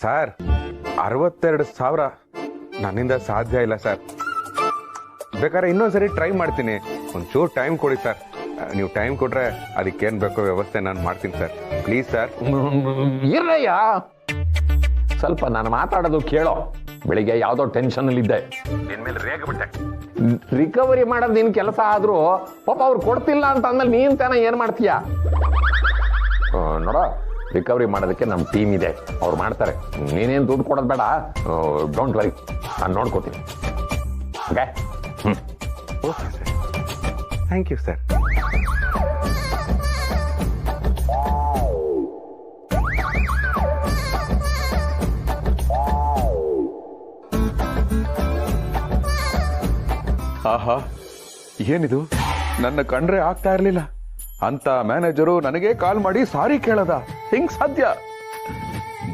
Sir 62,000 ನನ್ನಿಂದ ಸಾಧ್ಯ ಇಲ್ಲ ಸರ್. ಬೇಕಾದ್ರೆ ಇನ್ನೊಂದ್ಸರಿ ಟ್ರೈ ಮಾಡ್ತೀನಿ. ಒಂಚೂರು ಟೈಮ್ ಕೊಡಿ ಸರ್. ನೀವು ಟೈಮ್ ಕೊಟ್ರೆ ಅದಕ್ಕೇನು ಬೇಕೋ ವ್ಯವಸ್ಥೆ ನಾನು ಮಾಡ್ತೀನಿ ಸರ್. Please sir. ಇರಯ್ಯ, ಸ್ವಲ್ಪ ನಾನು ಮಾತಾಡೋದು ಕೇಳೋ. ಬೆಳಿಗ್ಗೆ ಯಾವುದೋ ಟೆನ್ಷನಲ್ಲಿದ್ದೆ, ನಿನ್ ಮೇಲೆ ರೇಗ್ಬಿಟ್ಟೆ. ರಿಕವರಿ ಮಾಡೋದು ನಿನ್ ಕೆಲಸ ಆದ್ರೂ ಪಾಪ ಅವ್ರು ಕೊಡ್ತಿಲ್ಲ ಅಂತ ಅಂದ್ಮೇಲೆ ನೀನ್ ತಾನ ಏನ್ ಮಾಡ್ತೀಯ? ನೋಡ, ರಿಕವರಿ ಮಾಡೋದಕ್ಕೆ ನಮ್ಮ ಟೀಮ್ ಇದೆ, ಅವ್ರು ಮಾಡ್ತಾರೆ. ನೀನೇನು ದುಡ್ಡು ಕೊಡೋದು ಬೇಡ. ಡೋಂಟ್ ವರಿ, ನಾನು ನೋಡ್ಕೋತೀನಿ. Okay? Okay sir, thank you sir. ಆಹಾ, ಏನಿದು? ನನ್ನ ಕಂಡ್ರೆ ಆಗ್ತಾ ಇರ್ಲಿಲ್ಲ. ಅಂತ ಮ್ಯಾನೇಜರು ನನಗೆ ಕಾಲ್ ಮಾಡಿ ಸಾರಿ ಕೇಳದ? ಹಿಂಗ್ ಸಾಧ್ಯ?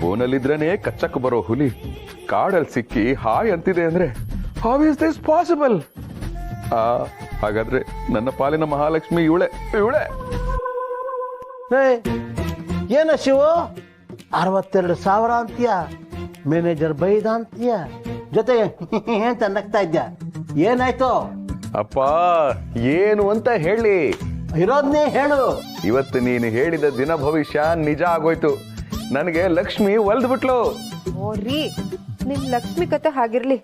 ಬೋನಲ್ಲಿದ್ರೇನೆ ಕಚ್ಚಕ್ ಬರೋ ಹುಲಿ ಕಾಡಲ್ಲಿ ಸಿಕ್ಕಿ ಹಾಯ್ ಅಂತಿದೆ ಅಂದ್ರೆ ಹೌ ಇಸ್ ದಿಸ್ ಪಾಸಿಬಲ್? ಹಾಗಾದ್ರೆ ನನ್ನ ಪಾಲಿನ ಮಹಾಲಕ್ಷ್ಮಿ ಇವಳೆ. ಏನ ಶಿವು, 62,000 ಅಂತೀಯ, ಮ್ಯಾನೇಜರ್ ಬೈದ ಅಂತೀಯ, ಜೊತೆಗೆ ಅಂತ ನಗ್ತಾ ಇದ್ಯಾ? ಏನಾಯ್ತು? ಅಪ್ಪ, ಏನು ಅಂತ ಹೇಳಿ? ಇರೋದ್ನೇ ಹೇಳು. ಇವತ್ತು ನೀನು ಹೇಳಿದ ದಿನ ಭವಿಷ್ಯ ನಿಜ ಆಗೋಯ್ತು. ನನಗೆ ಲಕ್ಷ್ಮಿ ಒಲ್ದ್ಬಿಟ್ಲು. ಓರಿ, ನಿಮ್ ಲಕ್ಷ್ಮಿ ಕತೆ ಹಾಗಿರ್ಲಿ,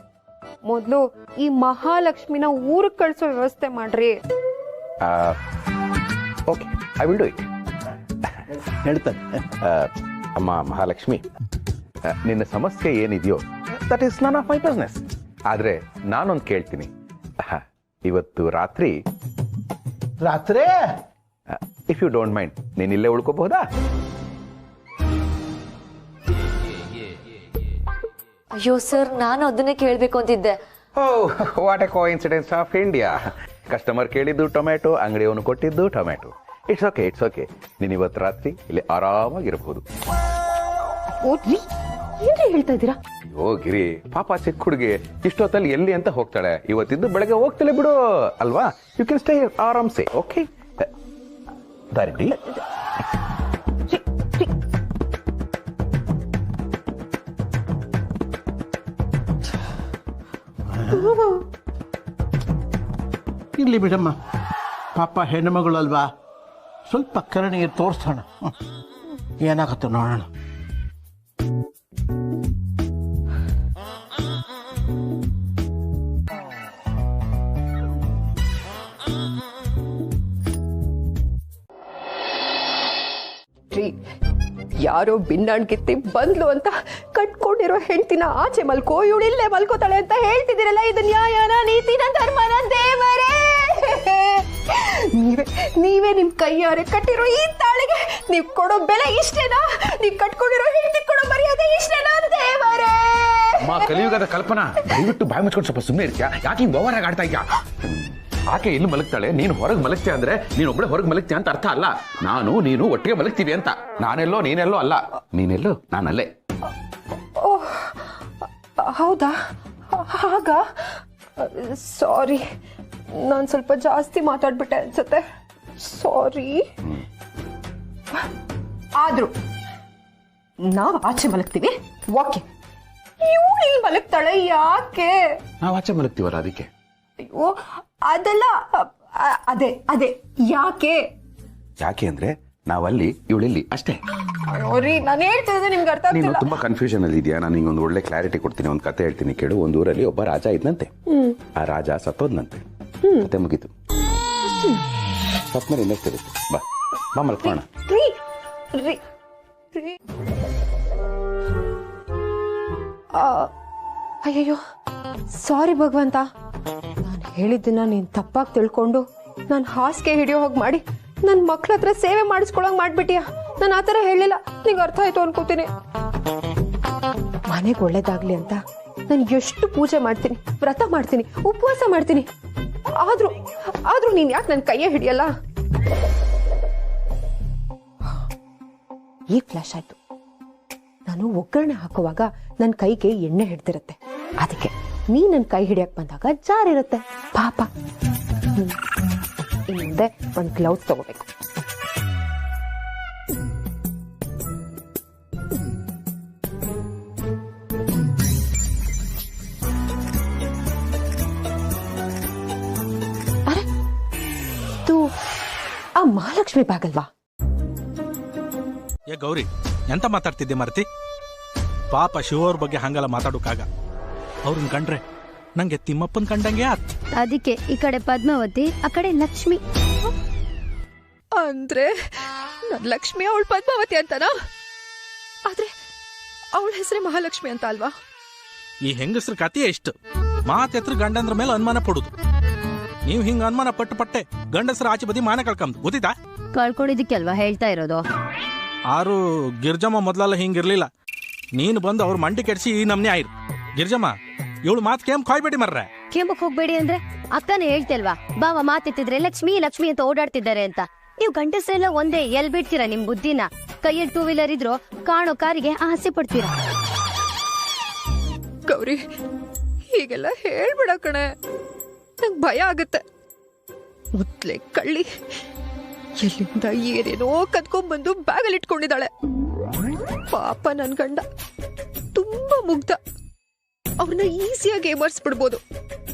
ಮೊದ್ಲು ಈ ಮಹಾಲಕ್ಷ್ಮಿನ ಊರಿಗೆ ಕಳ್ಸೋ ವ್ಯವಸ್ಥೆ ಮಾಡ್ರಿ. Okay, I will do it. ಹೇಳ್ತಾನೆ. ಅಮ್ಮ ಮಹಾಲಕ್ಷ್ಮಿ, ನಿನ್ನ ಸಮಸ್ಯೆ ಏನಿದೆಯೋ that is none of my business. ಆದ್ರೆ ನಾನೊಂದು ಕೇಳ್ತೀನಿ. ಇವತ್ತು ರಾತ್ರಿ ಇಫ್ ಯು ಡೋಂಟ್ ಮೈಂಡ್, ನೀನ್ ಇಲ್ಲೇ ಉಳ್ಕೋಬಹುದಾ? ಅಯ್ಯೋ ಸರ್, ನಾನು ಅದನ್ನೇ ಕೇಳ್ಬೇಕು ಅಂತಿದ್ದೆ. What A coincidence of India. Customer ಕೇಳಿದ್ದು ಟೊಮ್ಯಾಟೊ, ಅಂಗಡಿಯವನು ಕೊಟ್ಟಿದ್ದು tomato. It's okay, it's okay. ನೀನ್ ಇವತ್ತು ರಾತ್ರಿ ಇಲ್ಲಿ ಆರಾಮಾಗಿರಬಹುದು. ಏನ್ರಿ ಹೇಳ್ತಾ ಇದ್ದೀರಾ? ಅಯ್ಯೋ ಗಿರಿ, ಪಾಪ ಚಿಕ್ಕ ಹುಡುಗಿ ಇಷ್ಟೊತ್ತಲ್ಲಿ ಎಲ್ಲಿ ಅಂತ ಹೋಗ್ತಾಳೆ. ಇವತ್ತಿದ್ದು ಬೆಳಗ್ಗೆ ಹೋಗ್ತಾಳೆ ಬಿಡು ಅಲ್ವಾ? ಯು ಕ್ಯಾನ್ ಸ್ಟೇ ಆರಾಮ್ಸೆ. ಓಕೆ, ದಾರಿ ಇರ್ಲಿ ಬಿಡಮ್ಮ, ಪಾಪ ಹೆಣ್ಣುಮಗಳು ಅಲ್ವಾ, ಸ್ವಲ್ಪ ಕರುಣೆಗೆ ತೋರಿಸೋಣ. ಏನಾಗತ್ತೆ ನೋಡೋಣ. ಯಾರೋ ಭಿನ್ನಾಣ್ಕಿತ್ತಿ ಬಂದ್ಲು ಅಂತ ಕಟ್ಕೊಂಡಿರೋ ಹೆಂಡ್ತಿನ ಆಚೆ ಮಲ್ಕೋ, ಇವಳಿಲ್ಲೇ ಮಲ್ಕೋತಾಳೆ ಅಂತ ಹೇಳ್ತಿದ್ದೀರಲ್ಲ, ಇದು ನ್ಯಾಯನ, ನೀತಿನ, ಧರ್ಮನ? ದೇವರೇ, ನೀವೇ ನಿಮ್ ಕೈಯಾರೆ ಕಟ್ಟಿರೋ ಈ ತಾಳಿಗೆ ನೀವ್ ಕೊಡೋ ಬೆಲೆ ಇಷ್ಟೇನಾ? ನೀವ್ ಕಟ್ಕೊಂಡಿರೋ ಹೆಂಡ್ತಿ ಕೊಡೋ ಮರ್ಯಾದೆ ಇಷ್ಟೇನಾ? ದೇವರೇ, ಕಲಿಯುಗದ ಕಲ್ಪನಾ, ದಯವಿಟ್ಟು ಬಾಯಿ ಮುಚ್ಕೊಂಡು ಸ್ವಲ್ಪ ಸುಮ್ಮನೆ ಇರ್ತೀಯಾ? ಯಾಕೆ ಹಿಂಗ್ ಓವರಾಗಿ ಆಡ್ತಾ ಇದ್ಯಾ? ಆಕೆ ಇಲ್ಲಿ ಮಲಗ್ತಾಳೆ, ನೀನು ಹೊರಗೆ ಮಲಗ್ತೀಯ ಅಂದ್ರೆ ನೀನೊಬ್ಬಳೆ ಹೊರಗೆ ಮಲಗ್ತೀಯ ಅಂತ ಅರ್ಥ ಅಲ್ಲ. ನೀನು ಒಟ್ಟಿಗೆ ಮಲಗ್ತೀವಿ ಅಂತ. ನಾನೆಲ್ಲೋ ನೀನೆಲ್ಲೋ ಅಲ್ಲ, ನೀನೆಲ್ಲೋ ನಾನಲ್ಲೇ. ಓಹ್, ಹೌದಾ? ಹಾಗ ಸಾರಿ, ನಾನು ಸ್ವಲ್ಪ ಜಾಸ್ತಿ ಮಾತಾಡ್ಬಿಟ್ಟೆ ಅನ್ಸುತ್ತೆ. ಸಾರಿ. ಆದ್ರೂ ನಾವು ಆಚೆ ಮಲಗ್ತೀವಿ. ಓಕೆ, ಇವಳು ಇಲ್ಲಿ ಮಲಗ್ತಾಳೆ ಯಾಕೆ? ನಾವು ಆಚೆ ಮಲಗ್ತೀವಲ್ಲ ಅದಕ್ಕೆ. ಅಯ್ಯೋ ಅದೆಲ್ಲ, ಅದೇ ಯಾಕೆ ಅಂದ್ರೆ ನಾವಲ್ಲಿ ಇವಳಿಲ್ಲಿ ಅಷ್ಟೇ. ಅವ್ರಿ ನಾನು ಹೇಳ್ತಿರೋದು ನಿಮ್ಗೆ ಅರ್ಥ ನೀನು ಆಗ್ತಿಲ್ಲ. ತುಂಬಾ ಕನ್ಫ್ಯೂಷನ್ ಅಲ್ಲಿ ಇದೆಯಾ? ನಾನು ನಿಂಗೊಂದು ಒಳ್ಳೆ ಕ್ಲಾರಿಟಿ ಕೊಡ್ತೀನಿ. ಒಂದು ಕತೆ ಹೇಳ್ತೀನಿ ಕೇಳು. ಒಂದು ಊರಲ್ಲಿ ಒಬ್ಬ ರಾಜ ಇದ್ನಂತೆ. ಆ ರಾಜ ಸತ್ತೋದ್ನಂತೆ. ಕತೆ ಮುಗೀತು. ಸತ್ಮೇಲೆ ಇನ್ನೆಷ್ಟು ಇರುತ್ತೆ? ಬಾ ಮಲ್ಕೋಣ. ಅಯ್ಯಯ್ಯೋ, ಸಾರಿ ಭಗವಂತ. ನಾನು ಹೇಳಿದ್ದನ್ನ ನೀನ್ ತಪ್ಪಾಗಿ ತಿಳ್ಕೊಂಡು ನಾನು ಹಾಸಿಗೆ ಹಿಡಿಯೋ ಹೋಗಿ ಮಾಡಿ ನನ್ನ ಮಕ್ಳ ಹತ್ರ ಸೇವೆ ಮಾಡಿಸ್ಕೊಳಂಗ್ ಮಾಡ್ಬಿಟ್ಟಿಯಾ? ನಾನು ಆತರ ಹೇಳಿಲ್ಲ, ನಿಂಗೆ ಅರ್ಥ ಆಯ್ತು ಅನ್ಕೋತೀನಿ. ಮನೆಗೆ ಒಳ್ಳೇದಾಗ್ಲಿ ಅಂತ ನಾನು ಎಷ್ಟು ಪೂಜೆ ಮಾಡ್ತೀನಿ, ವ್ರತ ಮಾಡ್ತೀನಿ, ಉಪವಾಸ ಮಾಡ್ತೀನಿ. ಆದ್ರೂ ನೀನ್ ಯಾಕೆ ನನ್ನ ಕೈಯೇ ಹಿಡಿಯಲ್ಲ? ಈಗ ಫ್ಲಾಶ್ ಆಯ್ತು. ನಾನು ಒಗ್ಗರಣೆ ಹಾಕುವಾಗ ನನ್ನ ಕೈಗೆ ಎಣ್ಣೆ ಹಿಡ್ದಿರುತ್ತೆ, ಅದಕ್ಕೆ ನೀ ನನ್ನ ಕೈ ಹಿಡಿಯಕ್ ಬಂದಾಗ ಜಾರಿರುತ್ತೆ ಪಾಪ. ಇನ್ನು ಮುಂದೆ ಒಂದು ಗ್ಲೌಸ್ ತಗೋಬೇಕು. ಅರೆ ಇದು ಆ ಮಹಾಲಕ್ಷ್ಮಿ ಬ್ಯಾಗ್ ಅಲ್ವಾ? ಏ ಗೌರಿ, ಎಂತ ಮಾತಾಡ್ತಿದ್ದೆ ಮರ್ತಿ? ಪಾಪ ಶಿವ ಅವ್ರ ಬಗ್ಗೆ ಹಂಗಲ್ಲ ಮಾತಾಡೋಕಾಗ. ಅವ್ರನ್ನ ಕಂಡ್ರೆ ನಂಗೆ ತಿಮ್ಮಪ್ಪನ್ ಕಂಡಂಗೆ ಆತ್. ಅದಕ್ಕೆ ಈ ಕಡೆ ಪದ್ಮಾವತಿ, ಆ ಕಡೆ ಲಕ್ಷ್ಮಿ. ಅಂದ್ರೆ ನನ್ ಲಕ್ಷ್ಮಿ ಅವಳು ಪದ್ಮಾವತಿ ಅಂತನಾ? ಆದ್ರೆ ಅವಳ ಹೆಸರೇ ಮಹಾಲಕ್ಷ್ಮಿ ಅಂತ ಅಲ್ವಾ? ಈ ಹೆಂಗಸ್ರ ಕಥೆ ಎಷ್ಟು ಮಾತೆತ್ರ ಗಂಡಂದ್ರ ಮೇಲೆ ಅನುಮಾನ ಪಡುದು. ನೀವು ಹಿಂಗ ಅನುಮಾನ ಪಟ್ಟೆ ಗಂಡಸ್ರ ಆಚೆ ಬದಿ ಮಾನ ಕಳ್ಕಂದ್ ಗೊತ್ತಿತ್ತಾ? ಕಳ್ಕೊಂಡಿದ್ದಕ್ಕೆ ಅಲ್ವಾ ಹೇಳ್ತಾ ಇರೋದು. ಆರು ಗಿರ್ಜಮ್ಮ ಮೊದ್ಲೆಲ್ಲ ಹಿಂಗಿರ್ಲಿಲ್ಲ. ನೀನು ಬಂದು ಅವ್ರ ಮಂಡಿ ಕೆಡ್ಸಿ ಈ ನಮ್ನೆ ಆಯ್ರು. ಗಿರ್ಜಮ್ಮ, ಇವಳು ಮಾತ್ ಕೇಮ್ ಕಾಯ್ಬೇಡಿ ಮರ್ರೆ. ಕೆಂಬಕ್ ಹೋಗ್ಬೇಡಿ ಅಂದ್ರೆ ಅಕ್ಕನೇ ಹೇಳ್ತಿಲ್ವಾ, ಬಾವ ಮಾತೆತ್ತಿದ್ರೆ ಲಕ್ಷ್ಮಿ ಲಕ್ಷ್ಮಿ ಅಂತ ಓಡಾಡ್ತಿದ್ದಾರೆ ಅಂತ. ನೀವು ಗಂಡಸರೆಲ್ಲ ಒಂದೇ, ಎಲ್ ಬಿಡ್ತೀರಾ ನಿಮ್ ಬುದ್ಧಿನ? ಕೈಯಲ್ಲಿ 2 ವೀಲರ್ ಇದ್ರು ಕಾಣೋ ಕಾರಿಗೆ ಆಸೆ ಪಡ್ತೀರಾ. ಗೌರಿ, ಹೀಗೆಲ್ಲ ಹೇಳ್ಬಿಡ ಕಣೆ, ನಂಗೆ ಭಯ ಆಗತ್ತೆ. ಮೊದ್ಲೇ ಕಳ್ಳಿ ಎಲ್ಲಿಂದ ಏನೇನೋ ಕದ್ಕೊಂಡ್ಬಂದು ಬ್ಯಾಗಲ್ಲಿ ಇಟ್ಕೊಂಡಿದ್ದಾಳೆ. ಪಾಪ ನನ್ ಗಂಡ ತುಂಬಾ ಮುಗ್ಧ, ಅವ್ರನ್ನ ಈಸಿಯಾಗಿ ಏಮರ್ಸ್ಬಿಡ್ಬೋದು.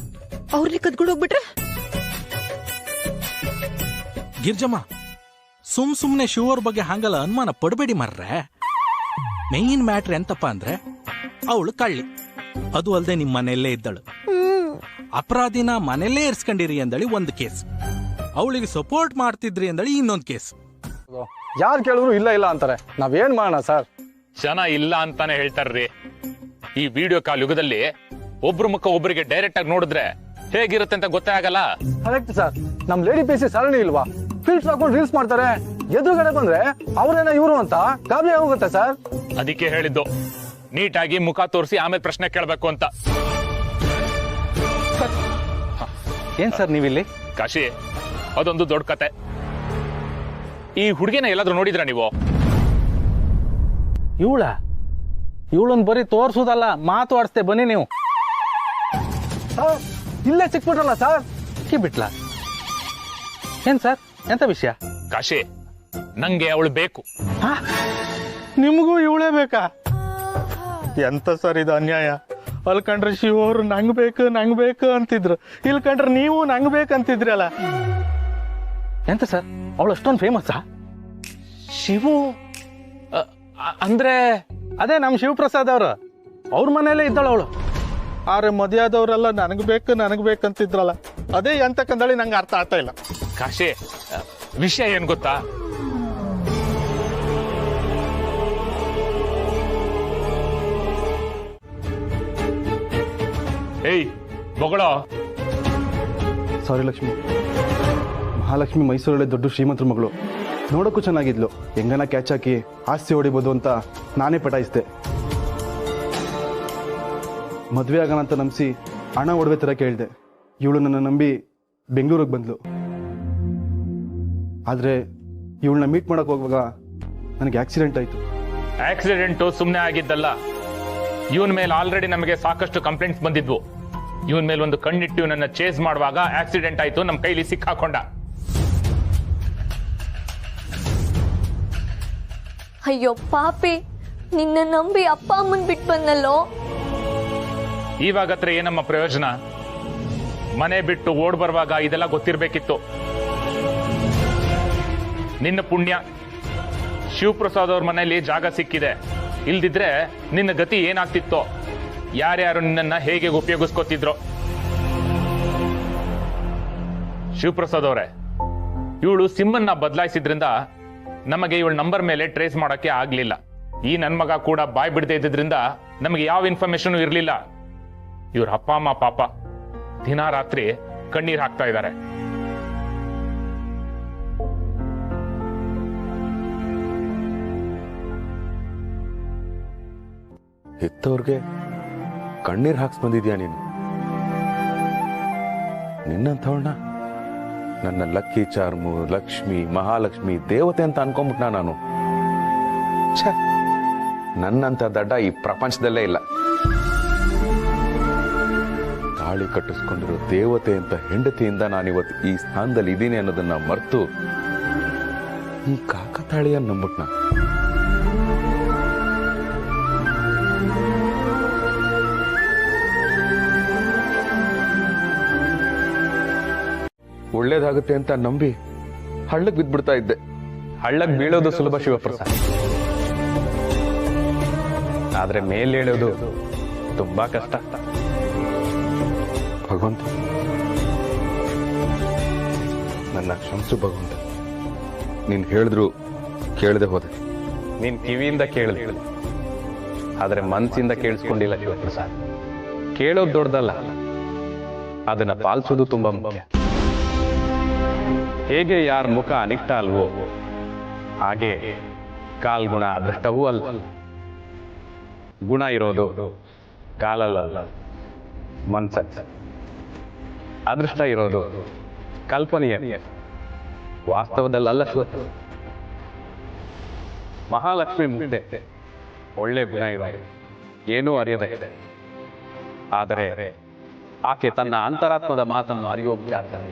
ಅವ್ರನ್ನೇ ಕದ್ಕೊಂಡು ಹೋಗ್ಬಿಟ್ರೆ? ಗಿರ್ಜಮ್ಮ, ಸುಮ್ನೆ ಶಿವವ್ರ ಬಗ್ಗೆ ಹಂಗಲ್ಲ ಅನುಮಾನ ಪಡಬೇಡಿ ಮರ್ರೆ. ಮೇನ್ ಮ್ಯಾಟ್ರ್ ಎಂತಪ್ಪ ಅಂದ್ರೆ ಅವಳು ಕಳ್ಳಿ, ಅದು ಅಲ್ಲದೆ ನಿಮ್ ಮನೆಯಲ್ಲೇ ಇದ್ದಳು. ಅಪರಾಧಿನ ಮನೆಯಲ್ಲೇ ಇರ್ಸ್ಕೊಂಡಿರಿ ಅಂದಳಿ ಒಂದು ಕೇಸ್, ಅವಳಿಗೆ ಸಪೋರ್ಟ್ ಮಾಡ್ತಿದ್ರಿ ಅಂದಳಿ ಇನ್ನೊಂದು ಕೇಸ್. ಯಾರು ಕೇಳಿದ್ರು ಇಲ್ಲ ಇಲ್ಲ ಅಂತಾರೆ. ನಾವೇನ್ ಮಾಡೋಣ ಸರ್? ಜನ ಇಲ್ಲ ಅಂತಾನೆ ಹೇಳ್ತಾರ್ರಿ. ಈ ವಿಡಿಯೋ ಕಾಲ್ ಯುಗದಲ್ಲಿ ಒಬ್ರು ಮುಖ ಒಬ್ರಿಗೆ ಡೈರೆಕ್ಟ್ ಆಗಿ ನೋಡಿದ್ರೆ ಹೇಗಿರುತ್ತೆ ಅಂತ ಗೊತ್ತೇ ಆಗಲ್ಲ. Correct sir. ನಮ್ ಲೇಡಿ ಪೇಸಿ ಸರಣಿ ಇಲ್ವಾ? ಫಿಲ್ಟರ್ ಹಾಕೊಂಡು ರೀಲ್ಸ್ ಮಾಡ್ತಾರೆ. ಎದುರುಗಡೆ ಬಂದ್ರೆ ಅವ್ರೇನ ಇವರು ಅಂತ ಗಾಬರಿ ಆಗೋಗುತ್ತೆ ಸರ್. ಅದಕ್ಕೆ ಹೇಳಿದ್ದು ನೀಟಾಗಿ ಮುಖ ತೋರಿಸಿ ಆಮೇಲೆ ಪ್ರಶ್ನೆ ಕೇಳಬೇಕು ಅಂತ. ಏನ್ ಸರ್ ನೀವಿಲ್ಲಿ? ಕಾಶಿ, ಅದೊಂದು ದೊಡ್ಡ ಕತೆ. ಈ ಹುಡುಗಿನ ಎಲ್ಲಾದ್ರೂ ನೋಡಿದ್ರ ನೀವು? ಇವಳನ್ ಬರೀ ತೋರ್ಸುದಲ್ಲ, ಮಾತು ಆಡಿಸ್ತೆ ಬನ್ನಿ ನೀವು. ಇಲ್ಲೇ ಸಿಕ್ಬಿಟ್ರಲ್ಲ ಸರ್. ಬಿಟ್ಲ ಏನ್ ಸರ್? ಎಂತ ವಿಷಯ? ಕಾಶಿ, ನಂಗೆ ಅವಳು ಬೇಕು. ನಿಮಗೂ ಇವಳೇ ಬೇಕಾ? ಎಂತ ಸರ್ ಇದು ಅನ್ಯಾಯ. ಅಲ್ಲಿ ಕಂಡ್ರೆ ಶಿವ ಅವರು ನಂಗ್ ಬೇಕು ಅಂತಿದ್ರು, ಇಲ್ಲಿ ಕಂಡ್ರೆ ನೀವು ನಂಗ್ ಬೇಕಂತಿದ್ರಲ್ಲ. ಎಂತ ಸರ್, ಅವಳು ಅಷ್ಟೊಂದು ಫೇಮಸ್ಸಾ? ಶಿವು ಅಂದ್ರೆ ಅದೇ ನಮ್ ಶಿವಪ್ರಸಾದ್ ಅವರು, ಅವ್ರ ಮನೆಯಲ್ಲೇ ಇದ್ದಾಳ ಅವಳು. ಆದ್ರೆ ಮದುವೆಯಾದವ್ರೆಲ್ಲ ನನಗ್ ಬೇಕಂತಿದ್ರಲ್ಲ, ಅದೇ ಎಂತಕ್ಕಂದಳಿ ನಂಗೆ ಅರ್ಥ ಆಗ್ತಾ ಇಲ್ಲ. ಕಾಶಿ, ವಿಷಯ ಏನ್ ಗೊತ್ತಾ? ಏಯ್ ಬೊಗಳೋ. ಸಾರಿ ಲಕ್ಷ್ಮಿ, ಮಹಾಲಕ್ಷ್ಮಿ ಮೈಸೂರಲ್ಲೇ ದೊಡ್ಡ ಶ್ರೀಮಂತರ ಮಗಳು, ನೋಡೋಕ್ಕೂ ಚೆನ್ನಾಗಿದ್ಲು. ಹೆಂಗನ ಕ್ಯಾಚ್ ಹಾಕಿ ಆಸ್ತಿ ಹೊಡಿಬೋದು ಅಂತ ನಾನೇ ಪಟಾಯಿಸ್ದೆ. ಮದುವೆ ಆಗೋಣ ಅಂತ ನಂಬಿಸಿ ಹಣ ಒಡವೆ ಥರ ಕೇಳಿದೆ. ಇವಳು ನನ್ನ ನಂಬಿ ಬೆಂಗಳೂರಿಗೆ ಬಂದ್ಲು. ಆದರೆ ಇವಳನ್ನ ಮೀಟ್ ಮಾಡಕ್ಕೆ ಹೋಗುವಾಗ ನನಗೆ ಆಕ್ಸಿಡೆಂಟ್ ಆಯಿತು. ಆಕ್ಸಿಡೆಂಟು ಸುಮ್ಮನೆ ಆಗಿದ್ದಲ್ಲ, ಇವನ್ ಮೇಲೆ ಆಲ್ರೆಡಿ ನಮಗೆ ಸಾಕಷ್ಟು ಕಂಪ್ಲೇಂಟ್ಸ್ ಬಂದಿದ್ವು. ಇವನ್ ಮೇಲೆ ಒಂದು ಕಣ್ಣಿಟ್ಟು ನನ್ನ ಚೇಸ್ ಮಾಡುವಾಗ ಆಕ್ಸಿಡೆಂಟ್ ಆಯ್ತು, ನಮ್ಮ ಕೈಲಿ ಸಿಕ್ಕಾಕೊಂಡ. ಅಯ್ಯೋ ಪಾಪಿ, ನಿನ್ನ ನಂಬಿ ಅಪ್ಪ ಅಮ್ಮನ್ ಬಿಟ್ಟು ಬಂದಲ್ಲೋ. ಇವಾಗ ಹತ್ರ ಏನಮ್ಮ ಪ್ರಯೋಜನ? ಮನೆ ಬಿಟ್ಟು ಓಡ್ ಬರುವಾಗ ಇದೆಲ್ಲ ಗೊತ್ತಿರ್ಬೇಕಿತ್ತು. ನಿನ್ನ ಪುಣ್ಯ ಶಿವಪ್ರಸಾದ್ ಅವ್ರ ಮನೆಯಲ್ಲಿ ಜಾಗ ಸಿಕ್ಕಿದೆ. ಇಲ್ದಿದ್ರೆ ನಿನ್ನ ಗತಿ ಏನಾಗ್ತಿತ್ತೋ, ಯಾರ್ಯಾರು ನಿನ್ನನ್ನ ಹೇಗೆ ಉಪಯೋಗಿಸ್ಕೊತಿದ್ರು. ಶಿವಪ್ರಸಾದ್ ಅವರೇ, ಇವಳು ಸಿಮ್ಮನ್ನ ಬದಲಾಯಿಸಿದ್ರಿಂದ ನಮಗೆ ಇವಳ ನಂಬರ್ ಮೇಲೆ ಟ್ರೇಸ್ ಮಾಡಕ್ಕೆ ಆಗ್ಲಿಲ್ಲ. ಈ ನನ್ ಮಗ ಕೂಡ ಬಾಯ್ ಬಿಡದೆ ಇದ್ದಿದ್ರಿಂದ ನಮಗೆ ಯಾವ ಇನ್ಫಾರ್ಮೇಶನ್ ಇರ್ಲಿಲ್ಲ. ಇವ್ರ ಅಪ್ಪ ಅಮ್ಮ ಪಾಪ ದಿನ ರಾತ್ರಿ ಕಣ್ಣೀರ್ ಹಾಕ್ತಾ ಇದ್ದಾರೆ. ಹೆತ್ತವ್ರಿಗೆ ಕಣ್ಣೀರ್ ಹಾಕ್ಸ್ ಬಂದಿದ್ಯಾ ನೀನು? ನಿನ್ನಂಥವಳನ್ನ ನನ್ನ ಲಕ್ಕಿ ಚಾರ್ಮು, ಲಕ್ಷ್ಮಿ, ಮಹಾಲಕ್ಷ್ಮಿ, ದೇವತೆ ಅಂತ ಅನ್ಕೊಂಡ್ಬಿಟ್ನಾ ನಾನು? ಛೆ, ನನ್ನಂತ ದಡ್ಡ ಈ ಪ್ರಪಂಚದಲ್ಲೇ ಇಲ್ಲ. ತಾಳಿ ಕಟ್ಟಿಸ್ಕೊಂಡಿರೋ ದೇವತೆ ಅಂತ ಹೆಂಡತಿಯಿಂದ ನಾನಿವತ್ತು ಈ ಸ್ಥಾನದಲ್ಲಿ ಇದ್ದೀನಿ ಅನ್ನೋದನ್ನ ಮರೆತು ಈ ಕಾಕತಾಳಿಯ ನಂಬಿಟ್ನ. ಒಳ್ಳೇದಾಗುತ್ತೆ ಅಂತ ನಂಬಿ ಹಳ್ಳಕ್ ಬಿದ್ಬಿಡ್ತಾ ಇದ್ದೆ. ಹಳ್ಳಕ್ಕೆ ಬೀಳೋದು ಸುಲಭ ಶಿವಪ್ರಸಾದ್, ಆದ್ರೆ ಮೇಲೇಳೋದು ತುಂಬಾ ಕಷ್ಟ. ಭಗವಂತ, ನನ್ನ ಕ್ಷಮಿಸು ಭಗವಂತ. ನೀನ್ ಹೇಳಿದ್ರು ಕೇಳದೆ ಹೋದೆ. ನೀನ್ ಕಿವಿಯಿಂದ ಕೇಳಿದೆ, ಆದ್ರೆ ಮನಸ್ಸಿಂದ ಕೇಳಿಸ್ಕೊಂಡಿಲ್ಲ ಶಿವಪ್ರಸಾದ್. ಕೇಳೋದು ದೊಡ್ಡದಲ್ಲ, ಅದನ್ನ ಪಾಲಿಸೋದು ತುಂಬಾ ಮುಖ್ಯ. ಹೇಗೆ ಯಾರ ಮುಖ ಅನಿಷ್ಟ ಅಲ್ವೋ ಹಾಗೆ ಕಾಲ್ಗುಣ ಅದೃಷ್ಟವೂ ಅಲ್ಲ. ಗುಣ ಇರೋದು ಕಾಲಲ್ಲ, ಮನ್ಸ. ಅದೃಷ್ಟ ಇರೋದು ಕಲ್ಪನೆಯ, ವಾಸ್ತವದಲ್ಲ. ಮಹಾಲಕ್ಷ್ಮಿ ಮುಂದೆ ಒಳ್ಳೆ ಗುಣ ಇರೋದು, ಏನೂ ಅರಿಯದೆ ಇದೆ. ಆದರೆ ಆಕೆ ತನ್ನ ಅಂತರಾತ್ಮದ ಮಾತನ್ನು ಅರಿಯೋಗ್ತಾನೆ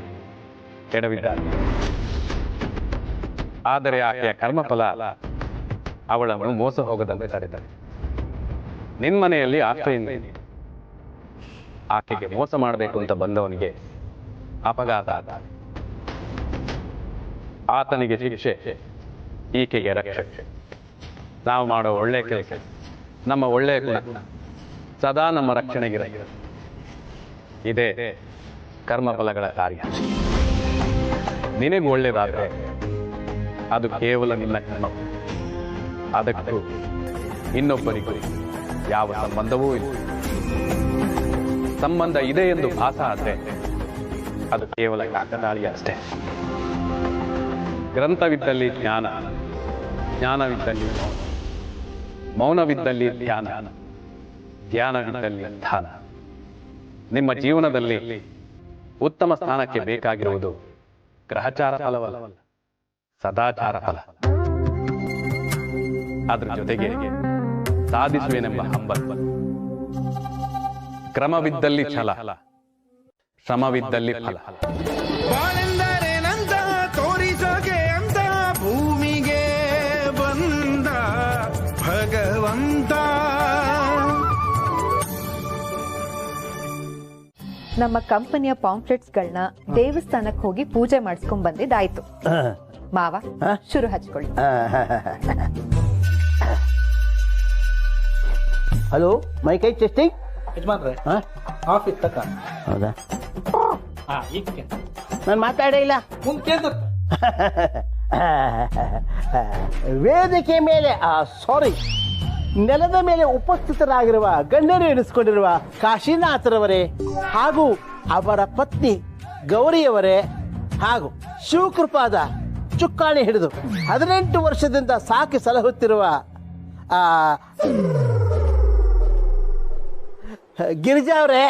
ಕೆಡವಿದ್ದಾಳೆ. ಆದರೆ ಆಕೆಯ ಕರ್ಮಫಲ ಅವಳನ್ನು ಮೋಸ ಹೋಗದಂತೆ ತಡೆದಾಳೆ. ನಿನ್ಮನೆಯಲ್ಲಿ ಆಶ್ರಯಿಂದ ಆಕೆಗೆ ಮೋಸ ಮಾಡಬೇಕು ಅಂತ ಬಂದವನಿಗೆ ಅಪಘಾತ ಆದ. ಆತನಿಗೆ ಶಿಕ್ಷೆ, ಈಕೆಗೆ ರಕ್ಷೆ. ನಾವು ಮಾಡೋ ಒಳ್ಳೆ ಕೆಲಸ, ನಮ್ಮ ಒಳ್ಳೆಯ ಗುಣ ಸದಾ ನಮ್ಮ ರಕ್ಷಣೆಗಿರ. ಇದೇ ಕರ್ಮಫಲಗಳ ಕಾರ್ಯ. ನಿನಗೆ ಒಳ್ಳೇದಾದ್ರೆ ಅದು ಕೇವಲ ನಿನ್ನ ಕರ್ಮ. ಅದಕ್ಕೂ ಇನ್ನೊಬ್ಬರಿಗೂ ಯಾವ ಸಂಬಂಧವೂ ಇಲ್ಲ. ಸಂಬಂಧ ಇದೆ ಎಂದು ಭಾಸ ಆದ್ರೆ ಅದು ಕೇವಲ ಕಾಕತಾಳಿ ಅಷ್ಟೇ. ಗ್ರಂಥವಿದ್ದಲ್ಲಿ ಜ್ಞಾನ, ಜ್ಞಾನವಿದ್ದಲ್ಲಿ ಮೌನವಿದ್ದಲ್ಲಿ ಧ್ಯಾನ, ಧ್ಯಾನವಿದ್ದಲ್ಲಿ ಧ್ಯಾನ. ನಿಮ್ಮ ಜೀವನದಲ್ಲಿ ಉತ್ತಮ ಸ್ಥಾನಕ್ಕೆ ಬೇಕಾಗಿರುವುದು ಗ್ರಹಚಾರ ಫಲವಲ್ಲ, ಸದಾಚಾರ ಫಲ. ಅದ್ರ ಜೊತೆಗೆ ಸಾಧಿಸುವೆನೆಂಬ ಹಂಬಲ. ಕ್ರಮವಿದ್ದಲ್ಲಿ ಛಲ, ಶ್ರಮವಿದ್ದಲ್ಲಿ ಫಲ. ಬಾಳೆಂದರೇನಂತ ತೋರಿಸೋಕೆ ಅಂತ ಭೂಮಿಗೆ ಬಂದ ಭಗವಂತ. ನಮ್ಮ ಕಂಪನಿಯ ಪಾಂಫ್ಲೆಟ್ಸ್ಗಳನ್ನ ದೇವಸ್ಥಾನಕ್ಕೆ ಹೋಗಿ ಪೂಜೆ ಮಾಡಿಸ್ಕೊಂಡ್ ಬಂದಿದ್ದಾಯ್ತು. ಮಾವ ಶುರು ಹಚ್ಕೊಳ್ಳಿ. ಹಲೋ, ಮೈ ಕೈ ಟೆಸ್ಟಿಂಗ್. ಯಜಮಾನ್ರೆ, ಆಫೀಸ್ ತಕ್ಕ. ಹೌದಾ? ಈಗ ನಾನು ಮಾತಾಡೇ ಇಲ್ಲ. ಮುಂದೆ ಕೇಳ್ದ ವೇದಿಕೆ ಮೇಲೆ ಸಾರಿ ನೆಲದ ಮೇಲೆ ಉಪಸ್ಥಿತರಾಗಿರುವ ಗಣ್ಯರು ಎನಿಸಿಕೊಂಡಿರುವ ಕಾಶಿನಾಥರವರೇ ಹಾಗೂ ಅವರ ಪತ್ನಿ ಗೌರಿಯವರೇ ಹಾಗೂ ಶಿವಕೃಪಾದ ಚುಕ್ಕಾಣಿ ಹಿಡಿದು 18 ವರ್ಷದಿಂದ ಸಾಕಿ ಸಲಹುತ್ತಿರುವ ಗಿರಿಜಾ ಅವರೇ,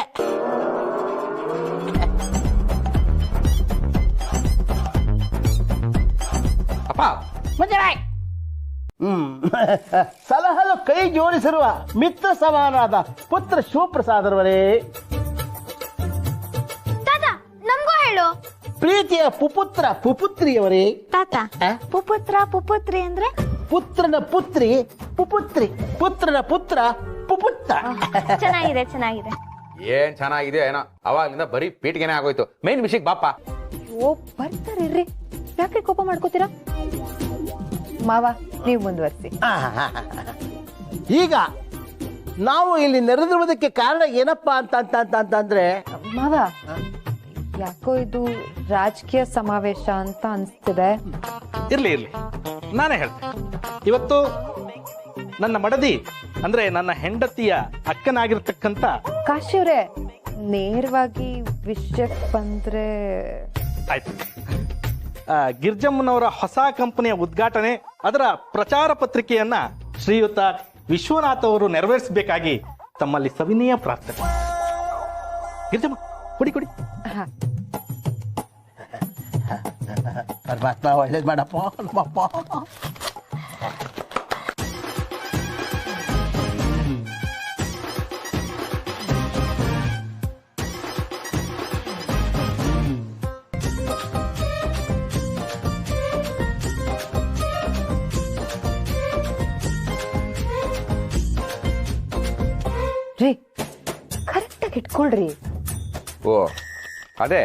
ಸಲಹಲು ಕೈ ಜೋಡಿಸಿರುವ ಮಿತ್ರ ಸಮಾನಾದ ಪುತ್ರ ಶಿವಪ್ರಸಾದರವರೇ, ನಮಗೂ ಹೇಳು. ಪ್ರೀತಿಯ ಪುಪುತ್ರ ಪುಪುತ್ರಿಯವರೇ. ತಾತ, ಪುಪುತ್ರ ಪುಪುತ್ರಿ ಅಂದ್ರೆ ಪುತ್ರನ ಪುತ್ರಿ ಪುಪುತ್ರಿ, ಪುತ್ರನ ಪುತ್ರ ಪುಪುತ್ರ. ಚೆನ್ನಾಗಿದೆ, ಚೆನ್ನಾಗಿದೆ. ಏನ್ ಚೆನ್ನಾಗಿದೆ ಏನೋ, ಅವಾಗ್ಲಿಂದ ಬರೀ ಪೀಟಿಗೆನೆ ಆಗೋಯ್ತು. ಮೇನ್ ವಿಷಯಕ್ಕೆ ಬಾಪ. ಓ, ಬರ್ತಾರ್ರಿ. ಯಾಕೆ ಕೋಪ ಮಾಡ್ಕೋತೀರಾ? ಮಾವ, ನೀವು ಮುಂದುವರಿಸಿ. ಈಗ ನಾವು ಇಲ್ಲಿ ನೆರೆದಿರುವುದಕ್ಕೆ ಕಾರಣ ಏನಪ್ಪಾ ಅಂತಂದ್ರೆ ಮಾವ, ಯಾಕೋ ಇದು ರಾಜಕೀಯ ಸಮಾವೇಶ ಅಂತ ಅನ್ಸ್ತಿದೆ. ಇರ್ಲಿ, ನಾನೇ ಹೇಳ್ತೇನೆ. ಇವತ್ತು ನನ್ನ ಮಡದಿ ಅಂದ್ರೆ ನನ್ನ ಹೆಂಡತಿಯ ಅಕ್ಕನಾಗಿರ್ತಕ್ಕಂಥ ಕಾಶಿಯವ್ರೆ, ನೇರವಾಗಿ ವಿಷಯಕ್ಕೆ ಬಂದ್ರೆ ಆಯ್ತು, ಗಿರ್ಜಮ್ಮನವರ ಹೊಸ ಕಂಪನಿಯ ಉದ್ಘಾಟನೆ, ಅದರ ಪ್ರಚಾರ ಪತ್ರಿಕೆಯನ್ನ ಶ್ರೀಯುತ ವಿಶ್ವನಾಥ್ ಅವರು ನೆರವೇರಿಸಬೇಕಾಗಿ ತಮ್ಮಲ್ಲಿ ಸವಿನಯ ಪ್ರಾರ್ಥನೆ. ಗಿರ್ಜಮ್ಮ, ಕೊಡಿ. ಪರಮಾತ್ಮ ಒಳ್ಳೇದು ಮಾಡಪ್ಪ. ರೀ ಕರೆಕ್ಟಾಗಿ ಇಟ್ಕೊಳ್ರಿ. ಓ ಅದೇ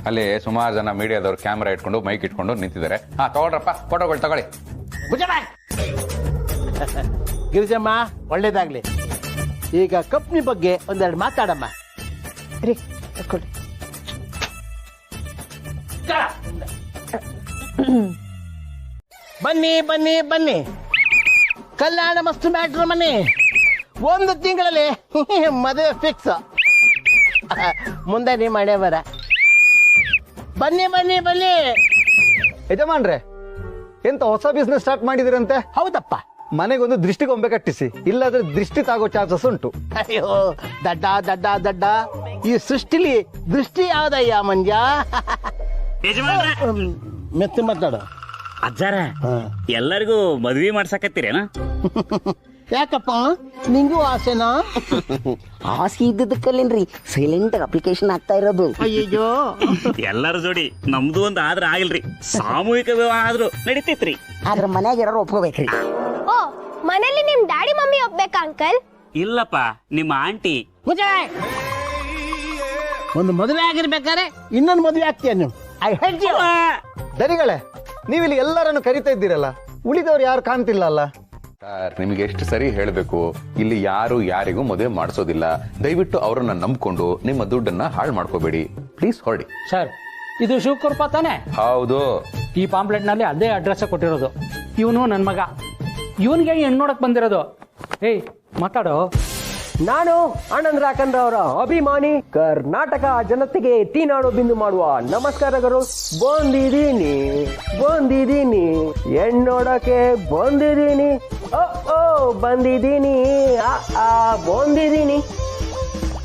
ಅಲ್ಲಿ ಸುಮಾರು ಜನ ಮೀಡಿಯಾದವ್ರು ಕ್ಯಾಮ್ರಾ ಇಟ್ಕೊಂಡು ಮೈಕ್ ಇಟ್ಕೊಂಡು ನಿಂತಿದ್ದಾರೆ. ತಗೊಳ್ರಪ್ಪ, ಫೋಟೋಗಳು ತಗೊಳ್ಳಿ. ಗಿರಿಜಮ್ಮ ಒಳ್ಳೇದಾಗ್ಲಿ. ಈಗ ಕಂಪ್ನಿ ಬಗ್ಗೆ ಒಂದೆರಡು ಮಾತಾಡಮ್ಮ. ರೀ ಇಟ್ಕೊಳ್ರಿ. ಬನ್ನಿ ಬನ್ನಿ ಬನ್ನಿ, ಕಲ್ಯಾಣ ಮಸ್ತ್ ಮ್ಯಾಟ್ರ್ ಮನೆ. 1 ತಿಂಗಳಲ್ಲಿ ಮದುವೆ ಫಿಕ್ಸ್. ಮುಂದೆ ನೀ ಮಾಡೇ ಬರ. ಬನ್ನಿ ಬನ್ನಿ ಬನ್ನಿ. ಯಜಮಾನ್ರೆ, ಎಂತ ಹೊಸ ಬಿಸ್ನೆಸ್ ಸ್ಟಾರ್ಟ್ ಮಾಡಿದಿರಂತೆ? ಹೌದಪ್ಪ. ಮನೆಗೊಂದು ದೃಷ್ಟಿಗೊಂಬೆ ಕಟ್ಟಿಸಿ, ಇಲ್ಲಾದ್ರೆ ದೃಷ್ಟಿ ತಾಗೋ ಚಾನ್ಸಸ್ ಉಂಟು. ಅಯ್ಯೋ ದಡ್ಡ ದಡ್ಡ ದಡ್ಡ, ಈ ಸೃಷ್ಟಿಲಿ ದೃಷ್ಟಿ ಯಾವ್ದಯ್ಯ ಮಂಜ? ಮೆತ್ತಿ ಮಾತಾಡು. ಅಜ್ಜಾರ, ಎಲ್ಲರಿಗೂ ಮದ್ವಿ ಮಾಡ್ಸಕತ್ತೀರೇನ? ಯಾಕಪ್ಪ, ನಿಂಗೂ ಆಸೆನಾ? ಆಸೆ ಇದ್ದದಕ್ಕಲ್ಲೇನ್ರಿ ಸೈಲೆಂಟ್ ಅಪ್ಲಿಕೇಶನ್ ಆಗ್ತಾ ಇರೋದು. ಅಯ್ಯೋ, ಎಲ್ಲರ ಜೋಡಿ ನಮ್ದು ಒಂದು ಆದ್ರ ಆಗಿಲ್ರಿ, ಸಾಮೂಹಿಕ ವಿವಾಹ ಆದ್ರೂ ನಡೀತೈತ್ರಿ. ಆದ್ರ ಮನ್ಯಾಗ ಯಾರು ಒಪ್ಕೋಬೇಕ್ರಿ. ಓ, ಮನೇಲಿ ನಿಮ್ ಡ್ಯಾಡಿ ಮಮ್ಮಿ ಒಪ್ಬೇಕಾ ಅಂಕಲ್? ಇಲ್ಲಪ್ಪ, ನಿಮ್ಮ ಆಂಟಿ. ಒಂದು ಮದುವೆ ಆಗಿರ್ಬೇಕಾದ್ರೆ ಇನ್ನೊಂದು ಮದುವೆ ಆಗ್ತೀಯ ನೀವು. I head you. ದರಿಗಳೇ, ನೀವಿಲ್ಲಿ ಎಲ್ಲರನ್ನು ಕರಿತಾ ಇದ್ದೀರಲ್ಲ, ಉಳಿದವ್ರು ಯಾರು ಕಾಣ್ತಿಲ್ಲ ಅಲ್ಲ? ಸರ್, ನಿಮಗೆ ಎಷ್ಟು ಸರಿ ಹೇಳಬೇಕು, ಇಲ್ಲಿ ಯಾರು ಯಾರಿಗೂ ಮದುವೆ ಮಾಡಿಸೋದಿಲ್ಲ. ದಯವಿಟ್ಟು ಅವರನ್ನ ನಂಬ್ಕೊಂಡು ನಿಮ್ಮ ದುಡ್ಡನ್ನ ಹಾಳು ಮಾಡ್ಕೋಬೇಡಿ. ಪ್ಲೀಸ್ ಹೊರಡಿ. ಸರ್, ಇದು ಶಿವಕೃಪ ತಾನೆ? ಹೌದು. ಈ ಪಾಂಪ್ಲೆಟ್ ನಲ್ಲಿ ಅದೇ ಅಡ್ರೆಸ್ ಕೊಟ್ಟಿರೋದು. ಇವನು ನನ್ನ ಮಗ, ಇವನ್ಗೆ ಹೆಣ್ಣು ನೋಡಕ್ ಬಂದಿರೋದು. ಏಯ್ ಮಾತಾಡೋ. ನಾನು ಆನಂದ್ ರಾಕಂದ್ರ ಅವರ ಅಭಿಮಾನಿ, ಕರ್ನಾಟಕ ಜನತೆಗೆ ತೀನಾಡು ಬಿಂದು ಮಾಡುವ ನಮಸ್ಕಾರಗಳು. ಬಂದಿದ್ದೀನಿ ಹೆಣ್ಣೋಡಕ್ಕೆ ಬಂದಿದ್ದೀನಿ. ಓ ಬಂದಿದ್ದೀನಿ, ಬಂದಿದ್ದೀನಿ.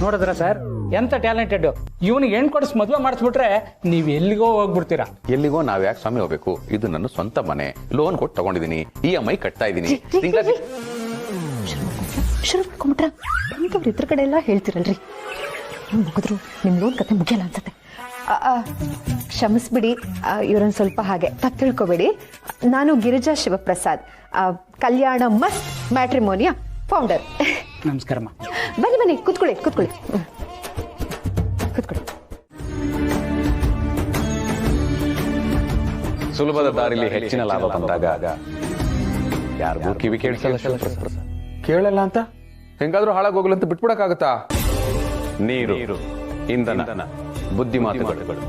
ನೋಡಿದ್ರ ಸರ್, ಎಂತ ಟ್ಯಾಲೆಂಟೆಡ್. ಇವನಿಗೆ ಹೆಣ್ಣು ಕೊಡಿಸ್ ಮದುವೆ ಮಾಡಿಸ್ಬಿಟ್ರೆ ನೀವ್ ಎಲ್ಲಿಗೋ ಹೋಗ್ಬಿಡ್ತೀರಾ. ಎಲ್ಲಿಗೋ ನಾವ್ ಯಾಕೆ ಸ್ವಾಮಿ ಹೋಗ್ಬೇಕು? ಇದು ನನ್ನ ಸ್ವಂತ ಮನೆ, ಲೋನ್ ಕೊಟ್ಟು ತಗೊಂಡಿದ್ದೀನಿ, EMI ಕಟ್ತಾ ಇದ್ದೀನಿ. ಶುರು ಮಾಡ್ಕೊಂಬಿಟ್ರ ಬಂದವ್ರು ಇದ್ರ ಕಡೆ ಎಲ್ಲ ಹೇಳ್ತಿರಲ್ರಿ. ಮುಗಿದ್ರು ನಿಮ್ ಲೋನ್ ಕತೆ ಮುಗಿಯಲ್ಲ ಅನ್ಸತ್ತೆ. ಕ್ಷಮಿಸ್ಬಿಡಿ, ಇವ್ರನ್ನ ಸ್ವಲ್ಪ ಹಾಗೆ ತಪ್ಪು ತಿಳ್ಕೊಬೇಡಿ. ನಾನು ಗಿರಿಜಾ ಶಿವಪ್ರಸಾದ್, ಕಲ್ಯಾಣ ಮಸ್ತ್ ಮ್ಯಾಟ್ರಿಮೋನಿಯ ಫೌಂಡರ್. ನಮಸ್ಕಾರಮ್ಮ. ಬನ್ನಿ ಬನ್ನಿ, ಕೂತ್ಕೊಳ್ಳಿ ಕೂತ್ಕೊಳ್ಳಿ ಕೂತ್ಕೊಳ್ಳಿ. ಸುಲಭದ ದಾರಿಲಿ ಹೆಚ್ಚಿನ ಲಾಭ ಬಂದಾಗ ಯಾರಿಗೂ ಕಿವಿ ಕೇಳಿಸಲ್ಲ. ಕೇಳಲ್ಲ ಅಂತ ಹೆಂಗಾದ್ರೂ ಹಾಳಾಗೋಗ್ಲಿ ಅಂತ ಬಿಟ್ಬಿಡಕ್ಕಾಗತ್ತಾ? ನೀರು, ಇಂಧನ, ಬುದ್ಧಿಮಾತುಗಳು,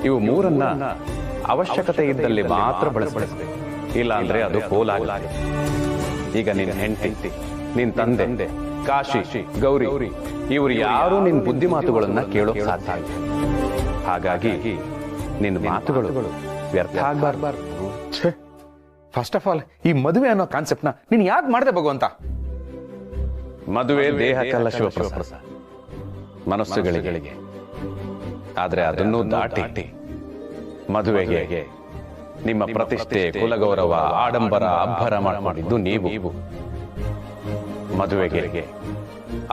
ಇವು ಮೂರನ್ನ ಅವಶ್ಯಕತೆ ಇದ್ದಲ್ಲಿ ಮಾತ್ರ ಬಳಸಬೇಕು. ಇಲ್ಲ ಅಂದ್ರೆ ಅದು ಪೋಲಾಗಲ್ಲ. ಈಗ ನಿನ್ನ ಹೆಂಡತಿ, ನಿನ್ ತಂದೆ, ಕಾಶಿ, ಗೌರಿ, ಇವ್ರು ಯಾರು ನಿನ್ ಬುದ್ಧಿಮಾತುಗಳನ್ನ ಕೇಳೋಕ್ ಸಾಧ್ಯ ಇಲ್ಲ. ಹಾಗಾಗಿ ನಿನ್ನ ಮಾತುಗಳು ವ್ಯರ್ಥ ಆಗ್ಬಾರ್ದು. ಫಸ್ಟ್ ಆಫ್ ಆಲ್, ಈ ಮದುವೆ ಅನ್ನೋ ಕಾನ್ಸೆಪ್ಟ್ ನ ನೀನ್ ಯಾಕೆ ಮಾಡ್ದೆ ಭಗವಂತ? ಮದುವೆ ದೇಹಕ್ಕಲ್ಲ ಶಿವಪ್ರಸಾದ್, ಮನಸ್ಸುಗಳಿಗೆ. ಆದ್ರೆ ಅದನ್ನು ದಾಟಿ ಮದುವೆಗೆ ನಿಮ್ಮ ಪ್ರತಿಷ್ಠೆ, ಕುಲಗೌರವ, ಆಡಂಬರ, ಅಬ್ಬರ ಮಾಡಿದ್ದು ನೀವು. ಮದುವೆಗೆ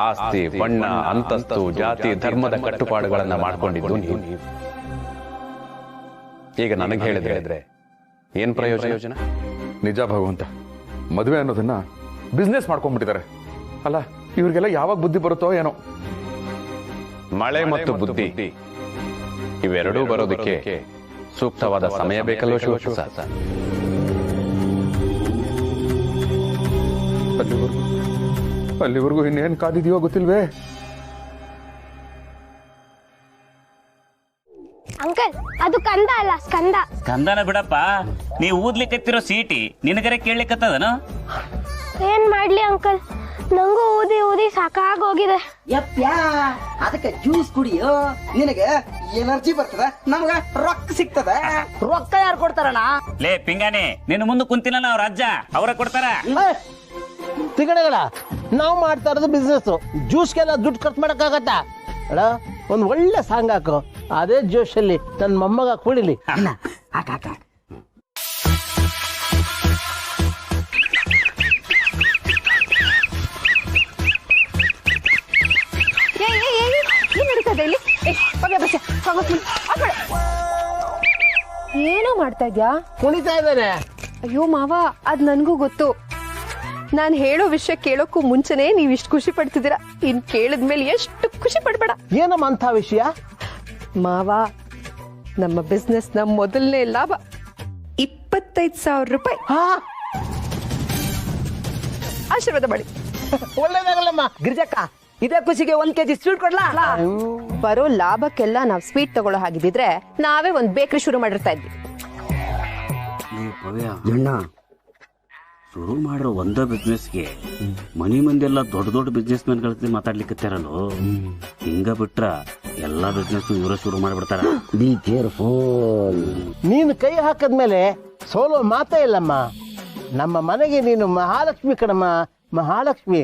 ಆಸ್ತಿ, ಬಣ್ಣ, ಅಂತಸ್ತು, ಜಾತಿ, ಧರ್ಮದ ಕಟ್ಟುಪಾಡುಗಳನ್ನ ಮಾಡ್ಕೊಂಡಿದ್ದು ನೀವು. ಈಗ ನನಗೆ ಹೇಳಿದ್ರೆ ಏನ್ ಪ್ರಯೋಜನ? ನಿಜ ಭಗವಂತ, ಮದುವೆ ಅನ್ನೋದನ್ನ ಬಿಸ್ನೆಸ್ ಮಾಡ್ಕೊಂಡ್ಬಿಟ್ಟಿದ್ದಾರೆ ಅಲ್ಲ. ಇವ್ರಿಗೆಲ್ಲ ಯಾವಾಗ ಬುದ್ಧಿ ಬರುತ್ತೋ ಏನೋ. ಮಳೆ ಮತ್ತು ಬುದ್ಧಿ ಇವೆರಡೂ ಬರೋದಕ್ಕೆ ಸೂಕ್ತವಾದ ಸಮಯ ಬೇಕಲ್ವ ಶಿವಪ್ರಸಾದ್? ಅಲ್ಲಿವರೆಗೂ ಇನ್ನೇನ್ ಕಾದಿದೆಯೋ ಗೊತ್ತಿಲ್ವೇ? ಅಂಕಲ್, ಅದು ಕಂದ ಅಲ್ಲ, ಸ್ಕಂದ. ಸ್ಕಂದನ ಬಿಡಪ್ಪ, ನೀ ಊದ್ಲಿಕ್ಕತ್ತಿರೋ ಸೀಟಿ ನಿನಗರೆ ಕೇಳಲಿಕ್ಕತ್ತದನ? ಏನ್ ಮಾಡ್ಲಿ ಅಂಕಲ್, ನಂಗೂ ಊದಿ ಊದಿ ಸಾಕಾಗೋಗಿದೆ. ಯಪ್ಪ್ಯಾ, ಅದಕ್ಕೆ ಜ್ಯೂಸ್ ಕುಡಿಯೋ, ನಿನಗೆ ಎನರ್ಜಿ ಬರ್ತದ, ನಮಗ ರೊಕ್ಕ ಸಿಗ್ತದ. ರೊಕ್ಕ ಯಾರು ಕೊಡ್ತಾರಣ್ಣ? ಲೇ ಪಿಂಗಾನೆ, ನಿನ್ನ ಮುಂದೆ ಕುಂತಿನ ಅವ್ರ ಅಜ್ಜ, ಅವರ ಕೊಡ್ತಾರ. ತಿಂಗಡಗಳ ನಾವು ಮಾಡ್ತಾ ಇರೋದು ಬಿಸ್ನೆಸ್, ಜ್ಯೂಸ್ಗೆಲ್ಲ ದುಡ್ಡು ಖರ್ಚು ಮಾಡಕ್ಕಾಗತ್ತ? ಅಡ ಒಂದ್ ಒಳ್ಳೆ ಸಾಂಗ್ ಹಾಕು, ಅದೇ ಜೋಶಲ್ಲಿ ನನ್ನ ಮೊಮ್ಮಗ ಕುಡಿಲಿ. ಏನ್ ನಡೀತದೆ ಇಲ್ಲಿ? ಏನೋ ಮಾಡ್ತಾ ಇದ್ಯಾ? ಕುಣಿತಾ ಇದ್ದಾನೆ. ಅಯ್ಯೋ ಮಾವ, ಅದ್ ನನ್ಗೂ ಗೊತ್ತು. ನಾನು ಹೇಳೋ ವಿಷಯ ಕೇಳೋಕ್ಕೂ ಮುಂಚೆನೆ ನೀವ್ ಇಷ್ಟು ಖುಷಿ ಪಡ್ತಿದ್ದೀರಾ. ಇನ್ ಕೇಳಿದ್ಮೇಲೆ ಎಷ್ಟು ಖುಷಿ ಪಡ್ಬೇಡ. ಏನಮ್ಮ ಅಂತ ವಿಷಯ? ಮಾವ, ನಮ್ಮ ಬಿಸ್ನೆಸ್ ನ ಮೊದಲನೇ ಲಾಭ 25,000 ರೂಪಾಯಿ. ಆಶೀರ್ವಾದ ಮಾಡಿ. ಒಳ್ಳೇದಾಗಲ್ಲಮ್ಮ. ಗಿರಿಜಕ್ಕ, ಇದೇ ಖುಷಿಗೆ 1 kg ಸ್ವೀಟ್ ಕೊಡ್ಲಾ? ಬರೋ ಲಾಭಕ್ಕೆಲ್ಲ ನಾವ್ ಸ್ವೀಟ್ ತಗೊಳ್ಳೋ ಹಾಗಿದ್ರೆ ನಾವೇ ಒಂದ್ ಬೇಕರಿ ಶುರು ಮಾಡಿರ್ತಾ ಇದ್ವಿ. ಅಣ್ಣ, ಶುರು ಮಾಡಿರೋ ಒಂದೇ ಬಿಸ್ನೆಸ್ಗೆ ಮನಿ ಮಂದಿಯೆಲ್ಲ ದೊಡ್ಡ ದೊಡ್ಡ ಬಿಸ್ನೆಸ್ ಮ್ಯಾನ್ಗಳ ಜೊತೆ ಮಾತಾಡ್ಲಿಕ್ಕತ್ತಾರಲ್ಲೋ. ಹಿಂಗ ಬಿಟ್ರ ಎಲ್ಲಾ ಬಿಸ್ನೆಸ್ ಇವರ ಶುರು ಮಾಡಿಬಿಡ್ತಾರ. Be careful. ನೀನು ಕೈ ಹಾಕದ್ಮೇಲೆ ಸೋಲೋ ಮಾತೇ ಇಲ್ಲಮ್ಮ. ನಮ್ಮ ಮನೆಗೆ ನೀನು ಮಹಾಲಕ್ಷ್ಮಿ ಕಣಮ್ಮ, ಮಹಾಲಕ್ಷ್ಮಿ.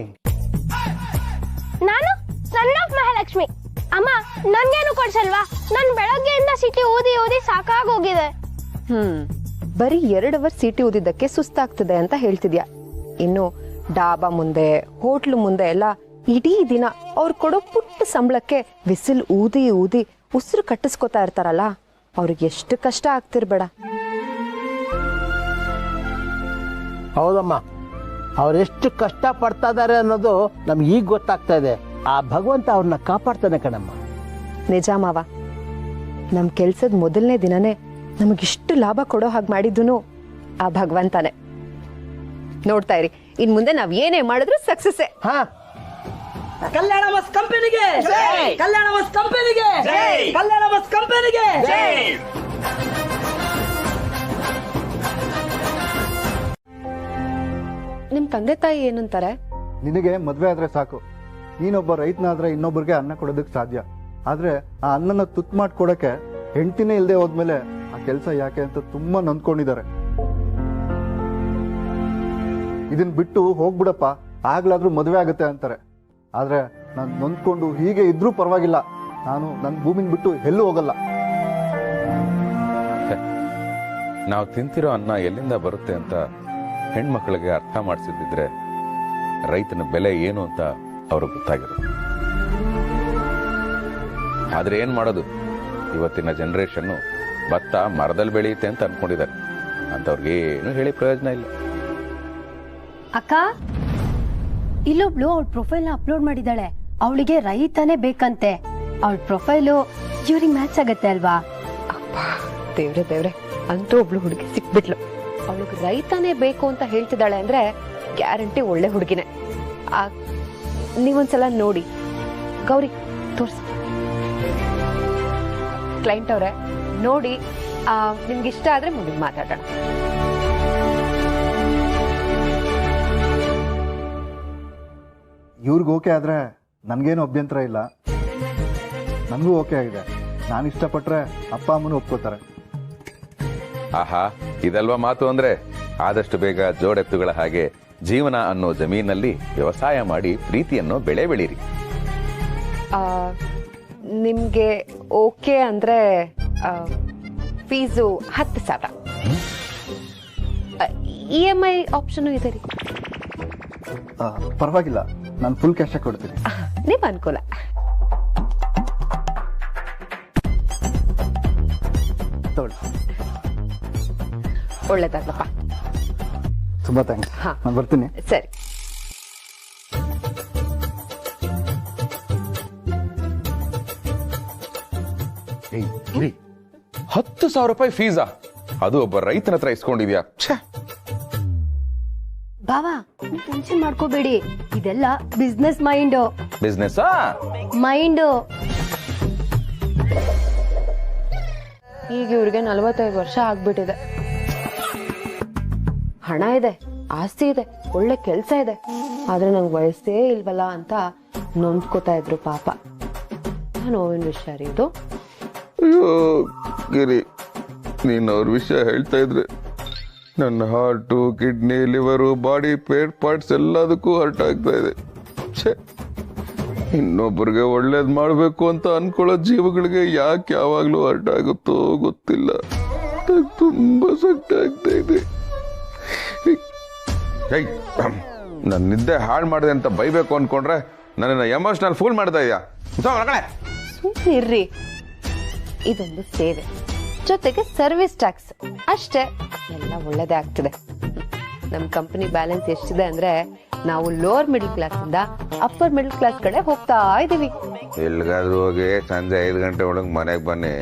ನಾನು ಸಣ್ಣ ಮಹಾಲಕ್ಷ್ಮಿ. ಅಮ್ಮ, ನನ್ಗೇನು ಕೊಡ್ಸಲ್ವಾ? ನನ್ ಬೆಳಗ್ಗೆಯಿಂದ ಸಿಟಿ ಓದಿ ಓದಿ ಸಾಕಾಗೋಗಿದೆ. ಬರೀ 2 ಅವರ್ ಸಿಟಿ ಓದಿದ್ದಕ್ಕೆ ಸುಸ್ತಾಗ್ತದೆ ಅಂತ ಹೇಳ್ತಿದ್ಯಾ. ಇನ್ನು ಡಾಬಾ ಮುಂದೆ, ಹೋಟ್ಲು ಮುಂದೆ ಎಲ್ಲ ಇಡೀ ದಿನ ಅವ್ರು ಕೊಡೋ ಪುಟ್ಟ ಸಂಬಳಕ್ಕೆ ವಿಸಿಲ್ ಊದಿ ಊದಿ ಉಸಿರು ಕಟ್ಟಿಸ್ಕೊತಾ ಇರ್ತಾರಲ್ಲ, ಅವ್ರಿಗೆ ಎಷ್ಟು ಕಷ್ಟ ಆಗ್ತಿರ್ಬೇಡ. ಹೌದಮ್ಮ, ಅವರೆಷ್ಟು ಕಷ್ಟ ಪಡ್ತಾ ಇದಾರೆ ಅನ್ನೋದು ನಮ್ಗೆ ಈಗ ಗೊತ್ತಾಗ್ತಾ ಇದೆ. ಆ ಭಗವಂತ ಅವ್ರನ್ನ ಕಾಪಾಡ್ತಾನೆ ಕಣಮ್ಮ. ನಿಜ ಮಾವ, ನಮ್ ಕೆಲ್ಸದ ಮೊದಲನೇ ದಿನನೇ ನಮಗಿಷ್ಟು ಲಾಭ ಕೊಡೋ ಹಾಗೆ ಮಾಡಿದ್ದು ಆ ಭಗವಂತನೇ. ನೋಡ್ತಾ ಇರಿ, ಇನ್ ಮುಂದೆ ನಾವ್ ಏನೇ ಮಾಡಿದ್ರು ಸಕ್ಸಸ್. ಕಲ್ಯಾಣ ಬಸ್ ಕಂಪನಿಗೆ, ಕಲ್ಯಾಣ ಬಸ್ ಕಂಪನಿಗೆ, ಕಲ್ಯಾಣ ಬಸ್ ಕಂಪನಿಗೆ. ನಿಮ್ ತಂದೆ ತಾಯಿ ಏನಂತಾರೆ? ನಿನಗೆ ಮದ್ವೆ ಆದ್ರೆ ಸಾಕು, ನೀನೊಬ್ಬ ರೈತನಾದ್ರೆ ಇನ್ನೊಬ್ಬರಿಗೆ ಅನ್ನ ಕೊಡೋದಕ್ಕೆ ಸಾಧ್ಯ. ಆದ್ರೆ ಆ ಅನ್ನನ ತುತ್ತು ಮಾಡ್ಕೊಡಕ್ಕೆ ಹೆಂಡತಿನೇ ಇಲ್ಲದೆ ಹೋದ್ಮೇಲೆ ಆ ಕೆಲಸ ಯಾಕೆ ಅಂತ ತುಂಬಾ ನೊಂದ್ಕೊಂಡಿದ್ದಾರೆ. ಇದನ್ ಬಿಟ್ಟು ಹೋಗ್ಬಿಡಪ್ಪ, ಆಗ್ಲಾದ್ರೂ ಮದುವೆ ಆಗುತ್ತೆ ಅಂತಾರೆ. ಆದ್ರೆ ನಾನು ನೊಂದ್ಕೊಂಡು ಹೀಗೆ ಇದ್ರೂ ಪರವಾಗಿಲ್ಲ, ನಾನು ನನ್ನ ಭೂಮಿನ ಬಿಟ್ಟು ಎಲ್ಲೂ ಹೋಗಲ್ಲ. ನಾವು ತಿಂತಿರೋ ಅನ್ನ ಎಲ್ಲಿಂದ ಬರುತ್ತೆ ಅಂತ ಹೆಣ್ಮಕ್ಳಿಗೆ ಅರ್ಥ ಮಾಡಿಸಿದ್ರೆ ರೈತನ ಬೆಲೆ ಏನು ಅಂತ ಅವ್ರಿಗೆ ಗೊತ್ತಾಗಿರೋದು. ಆದ್ರೆ ಏನ್ ಮಾಡೋದು, ಇವತ್ತಿನ ಜನರೇಷನ್ನು ಭತ್ತ ಮರದಲ್ಲಿ ಬೆಳೆಯುತ್ತೆ ಅಂತ ಅನ್ಕೊಂಡಿದ್ದಾರೆ. ಅಂತವ್ರಿಗೇನು ಹೇಳಿ ಪ್ರಯೋಜನ ಇಲ್ಲ. ಅಕ್ಕ, ಇಲ್ಲೊಬ್ಳು ಅವಳ ಪ್ರೊಫೈಲ್ ಅಪ್ಲೋಡ್ ಮಾಡಿದಾಳೆ. ಅವಳಿಗೆ ರೈತನೇ ಬೇಕಂತೆ. ಅವಳ ಪ್ರೊಫೈಲು ಇವ್ರಿಗೆ ಮ್ಯಾಚ್ ಆಗತ್ತೆ ಅಲ್ವಾ? ದೇವ್ರೆ ದೇವ್ರೆ, ಅಂತೂ ಒಬ್ಳು ಹುಡುಗಿ ಸಿಕ್ಬಿಟ್ಲು. ಅವಳಿಗೆ ರೈತನೇ ಬೇಕು ಅಂತ ಹೇಳ್ತಿದ್ದಾಳೆ ಅಂದ್ರೆ ಗ್ಯಾರಂಟಿ ಒಳ್ಳೆ ಹುಡುಗಿನೇ. ನೀವೊಂದ್ಸಲ ನೋಡಿ. ಗೌರಿ, ತೋರ್ಸಿ. ಕ್ಲೈಂಟ್ ಅವ್ರೆ, ನೋಡಿ, ನಿಮ್ಗೆ ಇಷ್ಟ ಆದ್ರೆ ಮುಂದೆ ಮಾತಾಡೋಣ. ಇವ್ರಿಗೆ ಓಕೆ ಆದ್ರೆ ನನ್ಗೇನು ಅಭ್ಯಂತರ ಇಲ್ಲ. ನನಗೂ ಓಕೆ ಆಗಿದೆ. ನಾನು ಇಷ್ಟಪಟ್ರೆ ಅಪ್ಪ ಅಮ್ಮನೂ ಒಪ್ಕೋತಾರೆ. ಆಹಾ, ಇದಲ್ವಾ ಮಾತು ಅಂದ್ರೆ. ಆದಷ್ಟು ಬೇಗ ಜೋಡೆತ್ತುಗಳ ಹಾಗೆ ಜೀವನ ಅನ್ನೋ ಜಮೀನಲ್ಲಿ ವ್ಯವಸಾಯ ಮಾಡಿ ಪ್ರೀತಿಯನ್ನು ಬೆಳೆ ಬೆಳೀರಿ. ನಿಮ್ಗೆ ಓಕೆ ಅಂದ್ರೆ ಫೀಸು 10,000. EMI ಆಪ್ಷನ್ ಇದೆ ರೀ. ಪರವಾಗಿಲ್ಲ, ನಾನು ಫುಲ್ ಕ್ಯಾಶ್ ಕೊಡ್ತೀನಿ. ನಿಮ್ ಅನುಕೂಲ. ಒಳ್ಳೇದಾಗ್ಲಪ್ಪ. ತುಂಬಾ ಥ್ಯಾಂಕ್ಸ್. ನಾನು ಬರ್ತೀನಿ. ಸರಿ. ಏಯ್, 10,000 ರೂಪಾಯಿ ಫೀಸಾ? ಅದು ಒಬ್ಬ ರೈತನ ಹತ್ರ ಇಸ್ಕೊಂಡಿದ್ಯಾ? ಬಾವಾ, ಟೆನ್ಷನ್ ಮಾಡ್ಕೋಬೇಡಿ. ಇದೆಲ್ಲ ಬಿಸ್ನೆಸ್ ಮೈಂಡ್. Business mind. ಈಗ ಇವ್ರಿಗೆ 45 ವರ್ಷ ಆಗ್ಬಿಟ್ಟಿದೆ. ಹಣ ಇದೆ, ಆಸ್ತಿ ಇದೆ, ಒಳ್ಳೆ ಕೆಲ್ಸ ಇದೆ. ಆದ್ರೆ ನಂಗೆ ವಯಸ್ಸೇ ಇಲ್ವಲ್ಲ ಅಂತ ನೊಂದ್ಕೋತಾ ಇದ್ರು ಪಾಪ. ನಾನು ನೋವಿನ ವಿಷಯ ರೀ ಇದು. ಅಯ್ಯೋ ಗಿರಿ, ನೀನ್ ಅವ್ರ ವಿಷಯ ಹೇಳ್ತಾ ಇದ್ರೆ ನನ್ನ heart, kidney, liver, body parts ಎಲ್ಲದಕ್ಕೂ ಹರ್ಟ್ ಆಗ್ತಾ ಇದೆ. ಇನ್ನೊಬ್ಬರಿಗೆ ಒಳ್ಳೇದ್ ಮಾಡ್ಬೇಕು ಅಂತ ಅನ್ಕೊಳ್ಳೋ ಜೀವಗಳಿಗೆ ಯಾಕೆ ಯಾವಾಗ್ಲೂ ಹರ್ಟ್ ಆಗುತ್ತೋ ಗೊತ್ತಿಲ್ಲ. ತುಂಬಾ ಸೊಟ್ಟ ಆಗ್ತಾ ಇದೆ. ನನ್ನ ನಿದ್ದೆ ಹಾಳು ಮಾಡಿದೆ ಅಂತ ಬೈಬೇಕು ಅನ್ಕೊಂಡ್ರೆ ನನ್ನ ಎಮೋಷನಲ್ ಫೂಲ್ ಮಾಡ್ತಾ ಇದೆಯಾ? ಸುಮ್ಮನೆ ಇರ್ರಿ. ಇದೊಂದು ಸೇವೆ, ಜೊತೆಗೆ ಸರ್ವಿಸ್ ಟ್ಯಾಕ್ಸ್ ಅಷ್ಟೇ. ಎಲ್ಲ ಒಳ್ಳೇದೇ ಆಗ್ತದೆ. ನಮ್ಮ ಕಂಪನಿ ಬ್ಯಾಲೆನ್ಸ್ ಎಷ್ಟಿದೆ ಅಂದ್ರೆ ನಾವು ಲೋವರ್ ಮಿಡಲ್ ಕ್ಲಾಸ್ ಇಂದ ಅಪ್ಪರ್ ಮಿಡಲ್ ಕ್ಲಾಸ್ ಕಡೆ ಹೋಗ್ತಾ ಇದೀವಿ. ಎಲ್ಗಾದ್ರೂ ಹೋಗಿ ಸಂಜೆ 5 ಗಂಟೆ ಒಳಗೆ ಮನೆಗೆ ಬನ್ನಿ.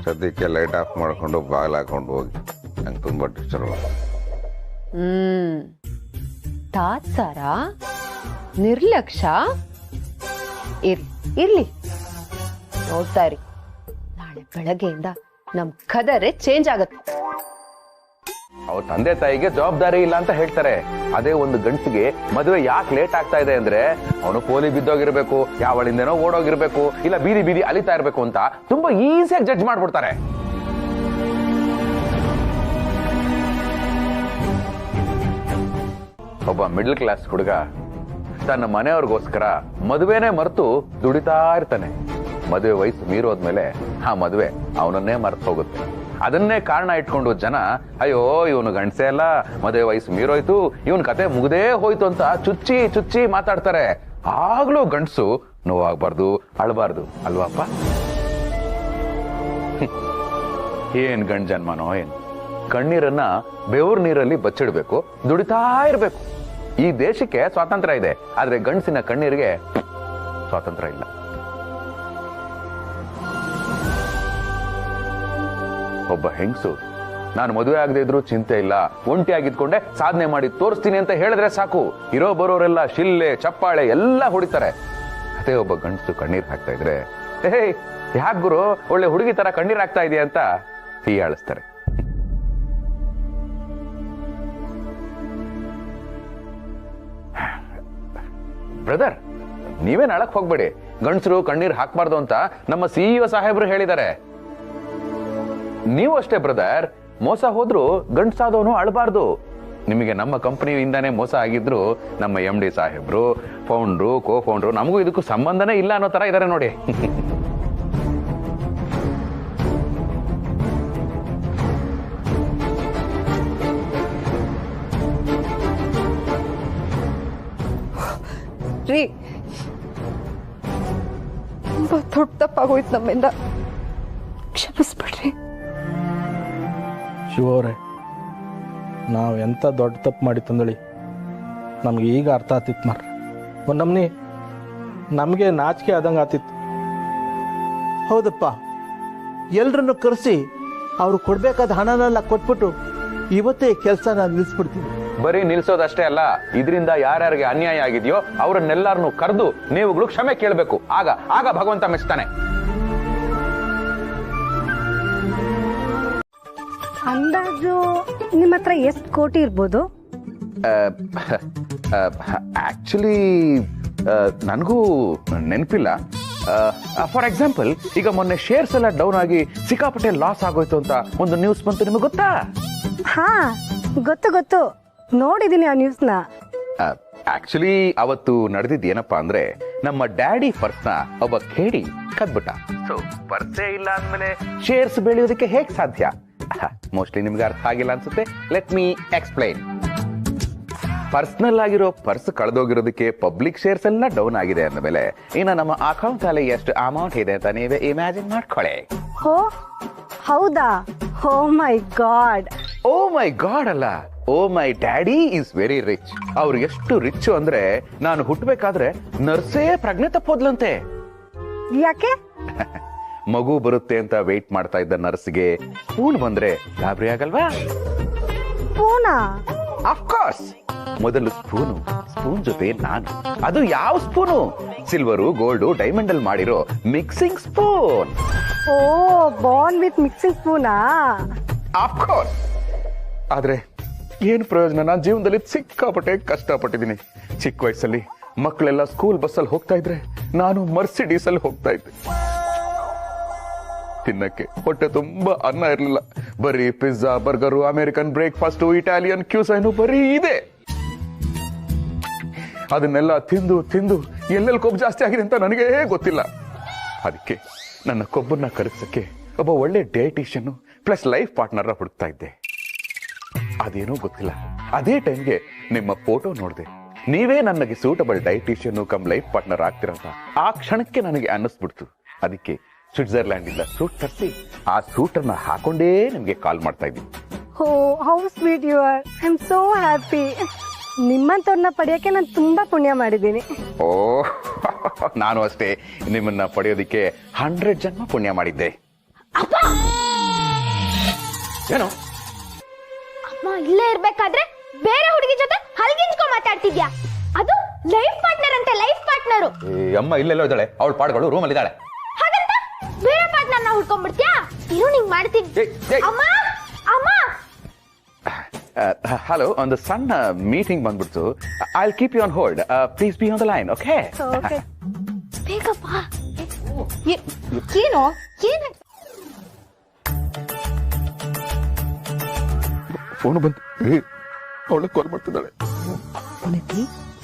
ಸದ್ಯಕ್ಕೆ ಲೈಟ್ ಆಫ್ ಮಾಡ್ಕೊಂಡು ಬಾಗಿಲು ಹಾಕೊಂಡು ಹೋಗಿ. ನಂಗೆ ತುಂಬಾ ಡಿಸ್ಟರ್ಬ್. ತಾತ್ಸಾರ ನಿರ್ಲಕ್ಷ್ಯ ಇರ್ಲಿ ನೋಡ್ತಾ ಇರಿ, ನಾಳೆ ಬೆಳಗ್ಗೆಯಿಂದ ನಮ್ ಕದರೇ ಚೇಂಜ್ ಆಗತ್ತೆ. ಅವ್ರ ತಂದೆ ತಾಯಿಗೆ ಜವಾಬ್ದಾರಿ ಇಲ್ಲ ಅಂತ ಹೇಳ್ತಾರೆ. ಅದೇ ಒಂದು ಗಂಡಸಿಗೆ ಮದುವೆ ಯಾಕೆ ಲೇಟ್ ಆಗ್ತಾ ಇದೆ ಅಂದ್ರೆ ಅವನು ಪೋಲಿ ಬಿದ್ದೋಗಿರ್ಬೇಕು, ಯಾವಳಿಂದೇನೋ ಓಡೋಗಿರ್ಬೇಕು, ಇಲ್ಲ ಬೀದಿ ಬೀದಿ ಅಲಿತಾ ಇರ್ಬೇಕು ಅಂತ ತುಂಬಾ ಈಸಿಯಾಗಿ ಜಡ್ಜ್ ಮಾಡ್ಬಿಡ್ತಾರೆ. ಒಬ್ಬ ಮಿಡಲ್ ಕ್ಲಾಸ್ ಹುಡುಗ ತನ್ನ ಮನೆಯವ್ರಿಗೋಸ್ಕರ ಮದುವೆನೇ ಮರೆತು ದುಡಿತಾ ಇರ್ತಾನೆ. ಮದುವೆ ವಯಸ್ಸು ಮೀರೋದ್ಮೇಲೆ ಆ ಮದುವೆ ಅವನನ್ನೇ ಮರೆತು ಹೋಗುತ್ತೆ. ಅದನ್ನೇ ಕಾರಣ ಇಟ್ಕೊಂಡು ಜನ ಅಯ್ಯೋ ಇವನು ಗಂಡಸೆ ಅಲ್ಲ, ಮದುವೆ ವಯಸ್ಸು ಮೀರೋಯ್ತು, ಇವನ್ ಕತೆ ಮುಗ್ದೇ ಹೋಯ್ತು ಅಂತ ಚುಚ್ಚಿ ಚುಚ್ಚಿ ಮಾತಾಡ್ತಾರೆ. ಆಗ್ಲೂ ಗಂಡಸು ನೋವಾಗ್ಬಾರ್ದು, ಅಳಬಾರ್ದು ಅಲ್ವಾಪ್ಪ? ಏನ್ ಗಂಡ ಜನ್ಮನೋ ಏನು. ಕಣ್ಣೀರನ್ನ ಬೆವರು ನೀರಲ್ಲಿ ಬಚ್ಚಿಡ್ಬೇಕು, ದುಡಿತಾ ಇರ್ಬೇಕು. ಈ ದೇಶಕ್ಕೆ ಸ್ವಾತಂತ್ರ್ಯ ಇದೆ, ಆದ್ರೆ ಗಂಡಸಿನ ಕಣ್ಣೀರಿಗೆ ಸ್ವಾತಂತ್ರ್ಯ ಇಲ್ಲ. ಒಬ್ಬ ಹೆಂಗಸು ನಾನು ಮದುವೆ ಆಗದೆ ಇದ್ರು ಚಿಂತೆ ಇಲ್ಲ, ಒಂಟಿ ಆಗಿದ್ಕೊಂಡೆ ಸಾಧನೆ ಮಾಡಿ ತೋರಿಸ್ತೀನಿ ಅಂತ ಹೇಳಿದ್ರೆ ಸಾಕು, ಇರೋ ಬರೋರೆಲ್ಲ ಶಿಲ್ಲೆ ಚಪ್ಪಾಳೆ ಎಲ್ಲ ಹೊಡಿತಾರೆ. ಅದೇ ಒಬ್ಬ ಗಂಡಸು ಕಣ್ಣೀರ್ ಹಾಕ್ತಾ ಇದ್ರೆ ಹೇ ಯಾಕೆ ಗುರು ಒಳ್ಳೆ ಹುಡುಗಿ ತರ ಕಣ್ಣೀರ್ ಹಾಕ್ತಾ ಇದೆಯಾ ಅಂತ ಹೀಯಾಳಿಸ್ತಾರೆ. ಬ್ರದರ್, ನೀವೇನ್ ಅಳಕ್ ಹೋಗ್ಬೇಡಿ. ಗಂಡಸರು ಕಣ್ಣೀರ್ ಹಾಕ್ಬಾರ್ದು ಅಂತ ನಮ್ಮ CEO ಸಾಹೇಬ್ರು ಹೇಳಿದ್ದಾರೆ. ನೀವು ಅಷ್ಟೇ ಬ್ರದರ್, ಮೋಸ ಹೋದ್ರು ಗಂಡಸಾದವನು ಅಳಬಾರ್ದು. ನಿಮಗೆ ನಮ್ಮ ಕಂಪನಿಯಿಂದಾನೇ ಮೋಸ ಆಗಿದ್ರು ನಮ್ಮ MD ಸಾಹೇಬ್ರು, ಫೌಂಡ್ರು, ಕೋ-ಫೌಂಡ್ರು, ನಮಗೂ ಇದಕ್ಕೂ ಸಂಬಂಧನೇ ಇಲ್ಲ ಅನ್ನೋ ತರ ಇದಾರೆ ನೋಡಿ. ರೀ, ತುಂಬಾ ದೊಡ್ಡ ತಪ್ಪಾಗೋಯ್ತು ನಮ್ಮಿಂದ, ಕ್ಷಮಿಸ್ಬಿಡ್ರಿ. ಶಿವ ಅವರೇ, ನಾವು ಎಂಥ ದೊಡ್ಡ ತಪ್ಪು ಮಾಡಿತ್ತಂದಳಿ ನಮ್ಗೆ ಈಗ ಅರ್ಥ ಆತಿತ್ತು ಮಾರ್ರೆ. ಒಂದು ನಮ್ನಿ ನಮಗೆ ನಾಚಿಕೆ ಆದಂಗೆ ಆತಿತ್ತು. ಹೌದಪ್ಪ, ಎಲ್ರನ್ನು ಕರೆಸಿ ಅವ್ರು ಕೊಡ್ಬೇಕಾದ ಹಣನೆಲ್ಲ ಕೊಟ್ಬಿಟ್ಟು ಇವತ್ತೇ ಕೆಲಸನ ನಿಲ್ಲಿಸ್ಬಿಡ್ತೀವಿ. ಬರೀ ನಿಲ್ಸೋದಷ್ಟೇ ಅಲ್ಲ, ಇದರಿಂದ ಯಾರ್ಯಾರಿಗೆ ಅನ್ಯಾಯ ಆಗಿದೆಯೋ ಅವರನ್ನೆಲ್ಲಾರನ್ನು ಕರೆದು ನೀವುಗಳು ಕ್ಷಮೆ ಕೇಳಬೇಕು. ಆಗ ಆಗ ಭಗವಂತ ಮೆಚ್ತಾನೆ. ಅಂದಾಜು ನಿಮ್ಮ ಹತ್ರ ಎಷ್ಟು ಕೋಟಿ ಇರ್ಬೋದು? ಆಕ್ಚುಲಿ ನನಗೂ ನೆನಪಿಲ್ಲ. ಫಾರ್ ಎಕ್ಸಾಂಪಲ್, ಈಗ ಮೊನ್ನೆ ಶೇರ್ಸ್ ಎಲ್ಲ ಡೌನ್ ಆಗಿ ಸಿಕ್ಕಾಪಟ್ಟೆ ಲಾಸ್ ಆಗೋಯ್ತು ಅಂತ ಒಂದು ನ್ಯೂಸ್ ಬಂತು, ನಿಮಗೆ ಗೊತ್ತಾ? ಹಾ, ಗೊತ್ತು, ನೋಡಿದೀನಿ ಆ ನ್ಯೂಸ್ನ. ಆಕ್ಚುಲಿ ಅವತ್ತು ನಡೆದಿದ್ದು ಏನಪ್ಪಾ ಅಂದ್ರೆ, ನಮ್ಮ ಡ್ಯಾಡಿ ಪರ್ಸ್ನ ಒಬ್ಬ ಖೇಡಿ ಕದ್ಬಿಟ್ಟ. ಸೊ ಪರ್ಸೇ ಇಲ್ಲ ಅಂದ್ಮೇಲೆ ಶೇರ್ಸ್ ಬೆಳೆಯೋದಕ್ಕೆ ಹೇಗ್ ಸಾಧ್ಯ? ಮೋಸ್ಟ್ಲಿ ನಿಮ್ಗೆ ಅರ್ಥ ಆಗಿಲ್ಲ ಅನ್ಸುತ್ತೆ. Let me explain. ಪರ್ಸನಲ್ ಆಗಿರೋ ಪರ್ಸ್ ಕಳೆದೋಗಿರೋದಕ್ಕೆ ಪಬ್ಲಿಕ್ ಶೇರ್ಸ್ ಎಲ್ಲ ಡೌನ್ ಆಗಿದೆ ಅಂದಮೇಲೆ ಇನ್ನು ನಮ್ಮ ಅಕೌಂಟ್ ಅಲ್ಲಿ ಎಷ್ಟು ಅಮೌಂಟ್ ಇದೆ ಅಂತ ನೀವೇ ಇಮ್ಯಾಜಿನ್ ಮಾಡ್ಕೊಳ್ಳಿ. ಹೋ ಹೌದಾ? ಓ my god. O my god ಅಲ್ಲ, oh my daddy is very rich. ಅವ್ರು ಎಷ್ಟು ರಿಚ್ ಅಂದ್ರೆ, ನಾನು ಹುಟ್ಟಬೇಕಾದ್ರೆ ನರ್ಸೇ ಪ್ರಜ್ಞೆ ತಪ್ಪೋದ್ಲಂತೆ. ಯಾಕೆ? ಮಗು ಬರುತ್ತೆ ಅಂತ ವೇಟ್ ಮಾಡ್ತಾ ಇದ್ದ ನರ್ಸ್ಗೆ ಸ್ಪೂನ್ ಬಂದ್ರೆ ಗಾಬರಿ ಆಗಲ್ವಾ? ಸ್ಪೂನಾ? ಅಫ್ಕೋರ್ಸ್. ಮೊದಲು ಸ್ಪೂನ್ ಜೊತೆ ನಾನು. ಅದು ಯಾವ ಸ್ಪೂನು? ಸಿಲ್ವರು, ಗೋಲ್ಡು, ಡೈಮಂಡ್ ಅಲ್ಲಿ ಮಾಡಿರೋ mixing spoon. Oh, born with mixing ಸ್ಪೂನಾ? ಅಫ್ಕೋರ್ಸ್. ಆದ್ರೆ ಏನ್ ಪ್ರಯೋಜನ? ನಾನು ಜೀವನದಲ್ಲಿ ಸಿಕ್ಕಾಪಟ್ಟೆ ಕಷ್ಟಪಟ್ಟಿದ್ದೀನಿ. ಚಿಕ್ಕ ವಯಸ್ಸಲ್ಲಿ ಮಕ್ಕಳೆಲ್ಲ ಸ್ಕೂಲ್ ಬಸ್ಸಲ್ಲಿ ಹೋಗ್ತಾ ಇದ್ರೆ ನಾನು ಮರ್ಸಿಡೀಸ್ ಅಲ್ಲಿ ಹೋಗ್ತಾ ಇದ್ದೆ. ತಿನ್ನಕ್ಕೆ ಹೊಟ್ಟೆ ತುಂಬಾ ಅನ್ನ ಇರಲಿಲ್ಲ. ಬರೀ pizza, burger, American breakfast, Italian cuisine ಬರೀ ಇದೆ. ಅದನ್ನೆಲ್ಲ ತಿಂದು ತಿಂದು ಎಲ್ಲೆಲ್ಲಿ ಕೊಬ್ಬು ಜಾಸ್ತಿ ಆಗಿದೆ ಅಂತ ನನಗೇ ಗೊತ್ತಿಲ್ಲ. ಅದಕ್ಕೆ ನನ್ನ ಕೊಬ್ಬನ್ನ ಕರಗಿಸಕ್ಕೆ ಒಬ್ಬ ಒಳ್ಳೆ ಡಯಟಿಷಿಯನ್ ಪ್ಲಸ್ ಲೈಫ್ ಪಾರ್ಟ್ನರ್ ಹುಡುಕ್ತಾ ಇದ್ದೆ. ಅದೇನೋ ಗೊತ್ತಿಲ್ಲ, ಅದೇ ಟೈಮ್ಗೆ ನಿಮ್ಮ ಫೋಟೋ ನೋಡಿದೆ. ನೀವೇ ನನಗೆ suitable dietician cum life partner ಆಗ್ತಿರಂತ ಆ ಕ್ಷಣಕ್ಕೆ ನನಗೆ ಅನ್ನಿಸ್ಬಿಡ್ತು. ಅದಕ್ಕೆ ಸ್ವಿಟ್ಜರ್ಲ್ಯಾಂಡ್ ಇಂದ ಸೂಟ್ ತರಿಸಿ ಆ ಸೂಟನ್ನ ಹಾಕೊಂಡೇ ನಿಮ್ಗೆ ಕಾಲ್ ಮಾಡ್ತಾ ಇದ್ದೀನಿ. Oh how sweet you are. I am so happy. ನಿಮ್ಮಂತವ್ರನ್ನ ಪಡೆಯೋಕೆ ನಾನು ತುಂಬಾ ಪುಣ್ಯ ಮಾಡಿದ್ದೀನಿ. ಓ ನಾನು ಅಷ್ಟೇ ನಿಮ್ಮನ್ನ ಪಡೆಯೋದಿಕ್ಕೆ 100 ಜನ್ಮ ಪುಣ್ಯ ಮಾಡಿದ್ದೆ. ಏನು ಅಮ್ಮ ಇಲ್ಲೇ ಇರ್ಬೇಕಾದ್ರೆ ಬೇರೆ ಹುಡುಗಿ ಜೊತೆ ಹಲ್ಗಿಂಚ್ಕೊಂಡ್ ಮಾತಾಡ್ತಿದ್ಯಾ? ಅದು ಲೈಫ್ ಪಾರ್ಟ್ನರ್ ಅಂತೆ, ಲೈಫ್ ಪಾರ್ಟ್ನರು. ಅಮ್ಮ ಇಲ್ಲೆಲ್ಲೋ ಇದ್ದಾಳೆ, ಅವಳ ಪಾಡ್ಗಳು ರೂಮಲ್ಲಿ ಇದ್ದಾಳೆ. ಹಾಗಂತ ಬೇರೆ ಪಾರ್ಟ್ನರ್ನ ಹುಡ್ಕೊಂಡ್ಬಿಡ್ತೀಯಾ? ಇರು ನಿಂಗ್ ಮಾಡ್ತೀನಿ. ಅಮ್ಮ ಅಮ್ಮ ಹಲೋ, ಒಂದು ಸಣ್ಣ ಮೀಟಿಂಗ್ ಬಂದ್ಬಿಡ್ತು. I will keep you on hold. Please be on the line. Okay ಬೇಕಪ್ಪ. ಏನೋ ಏನು ಫೋನ್ ಬಂತು, ಅವಳು ಕಾಲ್ ಮಾಡ್ತಿದ್ದಾಳೆ.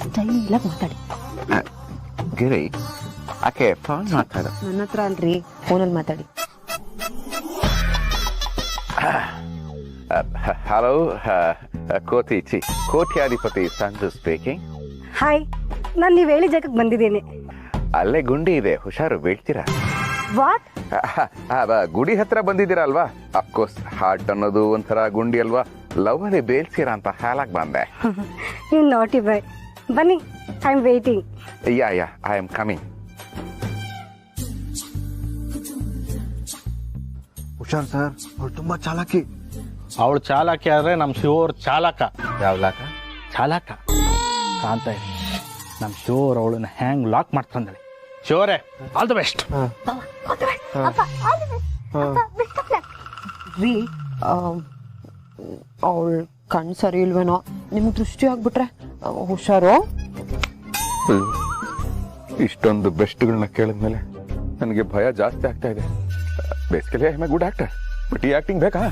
ಸ್ಟೈಲಾಗಿ ಮಾತಾಡಿ. ಗಿರಿ ಆಕೆ ಫೋನ್ ಮಾತಾಡ. ನನ್ನ ಹತ್ರ ಅಲ್ರಿ, ಫೋನಲ್ಲಿ ಮಾತಾಡಿ. ಹಲೋ, ಕೋಟ್ಯಾಧಿಪತಿ ಸಂಜು ಸ್ಪೀಕಿಂಗ್. ಹಾಯ್, ನಾನು ನೀವು ಹೇಳಿ ಜಾಗಕ್ಕೆ ಬಂದಿದ್ದೀನಿ. ಅಲ್ಲೇ ಗುಂಡಿ ಇದೆ, ಹುಷಾರು, ಬೀಳ್ತೀರಾ? ವಾಟ್? ಗುಡಿ ಹತ್ರ ಬಂದಿದ್ದೀರಾ ಅಲ್ವಾ? ಅಫ್ಕೋರ್ಸ್ ಹಾರ್ಟ್ ಅನ್ನೋದು ಒಂಥರ ಗುಂಡಿ ಅಲ್ವಾ, ಲವ್ ಅಲ್ಲಿ ಬೇಳ್ತೀರಾ ಅಂತ ಹಾಲಾಗಿ ಬಂದೆ. ಯು ನಾಟಿ ಬಾಯ್. ಬನ್ನಿ, I am waiting. Yeah I am coming. ಹುಷಾರ್ ಸರ್, ಅವ್ರು ತುಂಬಾ ಚಾಲಾಕಿ. ಅವಳು ಚಾಲಾಕಿ ಆದ್ರೆ ನಮ್ಮ ಶಿವರ್ ಚಾಲಕ. ಯಾವ ಲಾಕ? ಚಾಲಕ ಕಾಣ್ತಾ ಇದೆ. ನಮ್ಮ ಶಿವರ್ ಅವಳನ್ನ ಹ್ಯಾಂಗ್ ಲಾಕ್ ಮಾಡ್ತಂದ್ರೆ. ಶಿವರೇ, ಆಲ್ ದ ಬೆಸ್ಟ್. ರೀ, ಅವಳ ಕಣ್ಣು ಸರಿ ಇಲ್ವೇನೋ, ನಿಮ್ಗೆ ದೃಷ್ಟಿ ಆಗ್ಬಿಟ್ರೆ ಹುಷಾರು. ಇಷ್ಟೊಂದು ಬೆಸ್ಟ್ಗಳನ್ನ ಕೇಳಿದ್ಮೇಲೆ ನನಗೆ ಭಯ ಜಾಸ್ತಿ ಆಗ್ತಾ ಇದೆ. Basically I am A good actor, but ಈ ಆಕ್ಟಿಂಗ್ ಬೇಕಾ?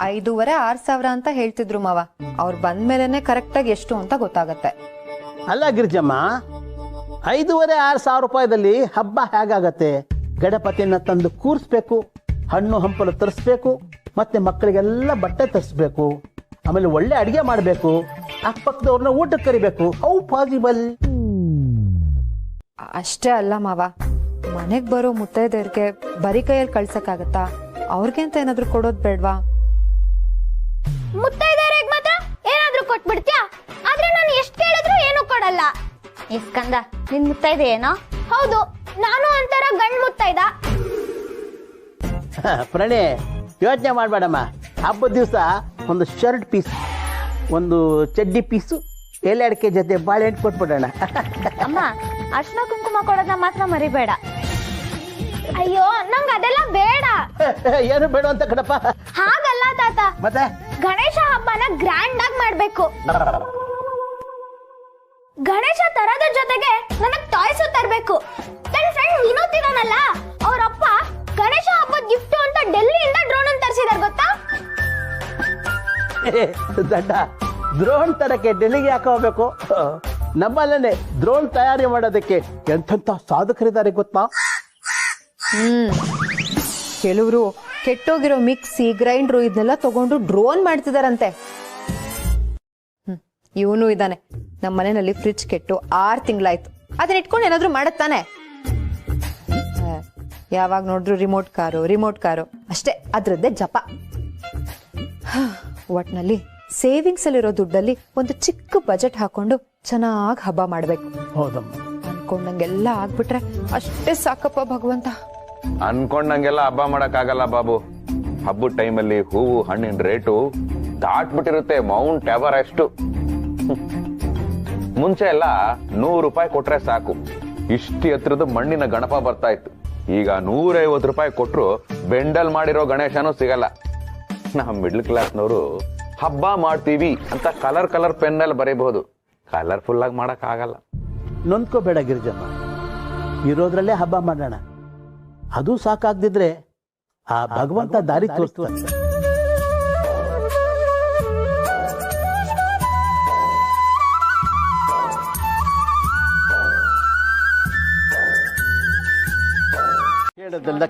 5,500-6,000 ಅಂತ ಹೇಳ್ತಿದ್ರು ಮಾವ. ಅವ್ರು ಬಂದ್ಮೇಲೆನೆ ಕರೆಕ್ಟಾಗಿ ಎಷ್ಟು ಅಂತ ಗೊತ್ತಾಗತ್ತೆ. ಅಲ್ಲ ಗಿರಿಜಮ್ಮ, 5,500-6,000 ರೂಪಾಯಿದಲ್ಲಿ ಹಬ್ಬ ಹೇಗಾಗತ್ತೆ? ಗಣಪತಿಯನ್ನ ತಂದು ಕೂರಿಸ್ಬೇಕು, ಹಣ್ಣು ಹಂಪಲು ತರಿಸ್ಬೇಕು, ಮತ್ತೆ ಮಕ್ಕಳಿಗೆಲ್ಲ ಬಟ್ಟೆ ತರಿಸ್ಬೇಕು, ಆಮೇಲೆ ಒಳ್ಳೆ ಅಡಿಗೆ ಮಾಡಬೇಕು, ಅಕ್ಕಪಕ್ಕದವ್ರನ್ನ ಊಟಕ್ಕೆ ಕರಿಬೇಕು. How possible? ಅಷ್ಟೇ ಅಲ್ಲ ಮಾವ, ಮನೆಗ್ ಬರೋ ಮುತ್ತೈದೆಯರ್ಗೆ ಬರೀ ಕೈಯಲ್ಲಿ ಕಳ್ಸಕ್ಕಾಗತ್ತಾ? ಅವ್ರಿಗೆ ಅಂತ ಏನಾದ್ರು ಕೊಡೋದ್ ಬೇಡ್ವಾ? ಮುತ್ತೈದೆಯರಿಗೆ ಮಾತ್ರ ಏನಾದ್ರೂ ಕೊಟ್ಬಿಡ್ತೀಯಾ? ಆದ್ರೆ ನಾನು ಎಷ್ಟು ಕೇಳಿದ್ರು ಏನು ಕೊಡಲ್ಲ. ಇಸ್ಕಂದ, ನಿನ್ ಮುತ್ತೈದೆ ಏನೋ? ಹೌದು, ನಾನು ಒಂಥರ ಗಂಡ್ ಮುತ್ತೈದ. ಪ್ರಣೆ, ಯೋಚನೆ ಮಾಡ್ಬೇಡಮ್ಮ. ಹಬ್ಬದ ದಿವಸ ಒಂದು ಶರ್ಟ್ ಪೀಸ್, ಒಂದು ಚಡ್ಡಿ ಪೀಸು, ಎಲೆ ಅಡಿಕೆ ಜೊತೆ ಬಾಳೆಹಣ್ಣು ಕೊಟ್ಬಿಡೋಣ. ಅಮ್ಮ, ಅರ್ಶಿನ ಕುಂಕುಮ ಕೊಡೋದನ್ನ ಮಾತ್ರ ಮರಿಬೇಡ. ಅಯ್ಯೋ, ನಂಗೆ ಅದೆಲ್ಲ ಬೇಡ. ಏನು ಬೇಡ ಅಂತ ಕಣಪ್ಪ. ಹಾಗಲ್ಲ ತಾತ, ಮತ್ತೆ ಗಣೇಶ ಹಬ್ಬನ ಗ್ರ್ಯಾಂಡ್ ಆಗಿ ಮಾಡ್ಬೇಕು. ಗಣೇಶ ತರದ ಜೊತೆಗೆ ನನಗ್ ಟಾಯ್ಸ್ ತರಬೇಕು. ನನ್ನ ಫ್ರೆಂಡ್ ವಿನೋದ್ ಇದಾನಲ್ಲ, ಅವ್ರಪ್ಪ ಗಣೇಶ ಹಬ್ಬದ ಗಿಫ್ಟ್ ಅಂತ ಡೆಲ್ಲಿಯಿಂದ ಡ್ರೋನ್ ಅನ್ನು ತರಿಸಿದಾರೆ, ಗೊತ್ತಾ? ದಡ್ಡ, ದ್ರೋಣ್ ತರಕ್ಕೆ ಡೆಲ್ಲಿಗೆ ಯಾಕೆ ಹೋಗ್ಬೇಕು? ನಮ್ಮಲ್ಲೇ ದ್ರೋಣ್ ತಯಾರಿ ಮಾಡೋದಕ್ಕೆ ಎಂಥ ಸಾಧಕರಿದ್ದಾರೆ ಗೊತ್ತಾ? ಕೆಲವರು ಕೆಟ್ಟೋಗಿರೋ ಮಿಕ್ಸಿ, ಗ್ರೈಂಡ್ರು ಇದನ್ನೆಲ್ಲ ತಗೊಂಡು ಡ್ರೋನ್ ಮಾಡ್ತಿದಾರಂತೆ. ಇವನು ಇದ್ದಾನೆ, ನಮ್ಮ ಮನೆಯಲ್ಲಿ ಫ್ರಿಡ್ಜ್ ಕೆಟ್ಟು 6 ತಿಂಗಳಾಯ್ತು. ಅದನ್ನ ಇಟ್ಕೊಂಡು ಏನಾದ್ರು ಮಾಡತ್ತಾನೆ? ಯಾವಾಗ ನೋಡಿದ್ರು ರಿಮೋಟ್ ಕಾರು ಅಷ್ಟೇ, ಅದ್ರದ್ದೇ ಜಪ. ಒಟ್ನಲ್ಲಿ ಸೇವಿಂಗ್ಸ್ ಅಲ್ಲಿರೋ ದುಡ್ಡಲ್ಲಿ ಒಂದು ಚಿಕ್ಕ ಬಜೆಟ್ ಹಾಕೊಂಡು ಚೆನ್ನಾಗಿ ಹಬ್ಬ ಮಾಡ್ಬೇಕು. ಹೌದಮ್ಮ, ಅನ್ಕೊಂಡಂಗೆಲ್ಲ ಆಗ್ಬಿಟ್ರೆ ಅಷ್ಟೇ ಸಾಕಪ್ಪ ಭಗವಂತ. ಅನ್ಕೊಂಡಂಗೆಲ್ಲ ಹಬ್ಬ ಮಾಡಕ್ ಆಗಲ್ಲ ಬಾಬು. ಹಬ್ಬದ ಟೈಮಲ್ಲಿ ಹೂವು ಹಣ್ಣಿನ ರೇಟು ದಾಟ್ಬಿಟ್ಟಿರುತ್ತೆ ಮೌಂಟ್ ಎವರೆಸ್ಟ್. ಮುಂಚೆ ಎಲ್ಲ 100 ರೂಪಾಯಿ ಕೊಟ್ರೆ ಸಾಕು, ಇಷ್ಟು ಎತ್ತರದ ಮಣ್ಣಿನ ಗಣಪ ಬರ್ತಾ ಇತ್ತು. ಈಗ 150 ರೂಪಾಯಿ ಕೊಟ್ರು ಬೆಂಡಲ್ ಮಾಡಿರೋ ಗಣೇಶನೂ ಸಿಗಲ್ಲ. ನಮ್ಮ ಮಿಡ್ಲ್ ಕ್ಲಾಸ್ನವರು ಹಬ್ಬ ಮಾಡ್ತೀವಿ ಅಂತ ಕಲರ್ ಪೆನ್ನಲ್ಲಿ ಬರೀಬಹುದು, ಕಲರ್ಫುಲ್ ಆಗಿ ಮಾಡಕ್ ಆಗಲ್ಲ. ನೊಂದ್ಕೋಬೇಡ ಗಿರಿಜಮ್ಮ, ಇರೋದ್ರಲ್ಲೇ ಹಬ್ಬ ಮಾಡೋಣ. ಅದು ಸಾಕಾಗ್ದಿದ್ರೆ ಆ ಭಗವಂತ ದಾರಿ ತೋರಿಸ್ತಾನೆ.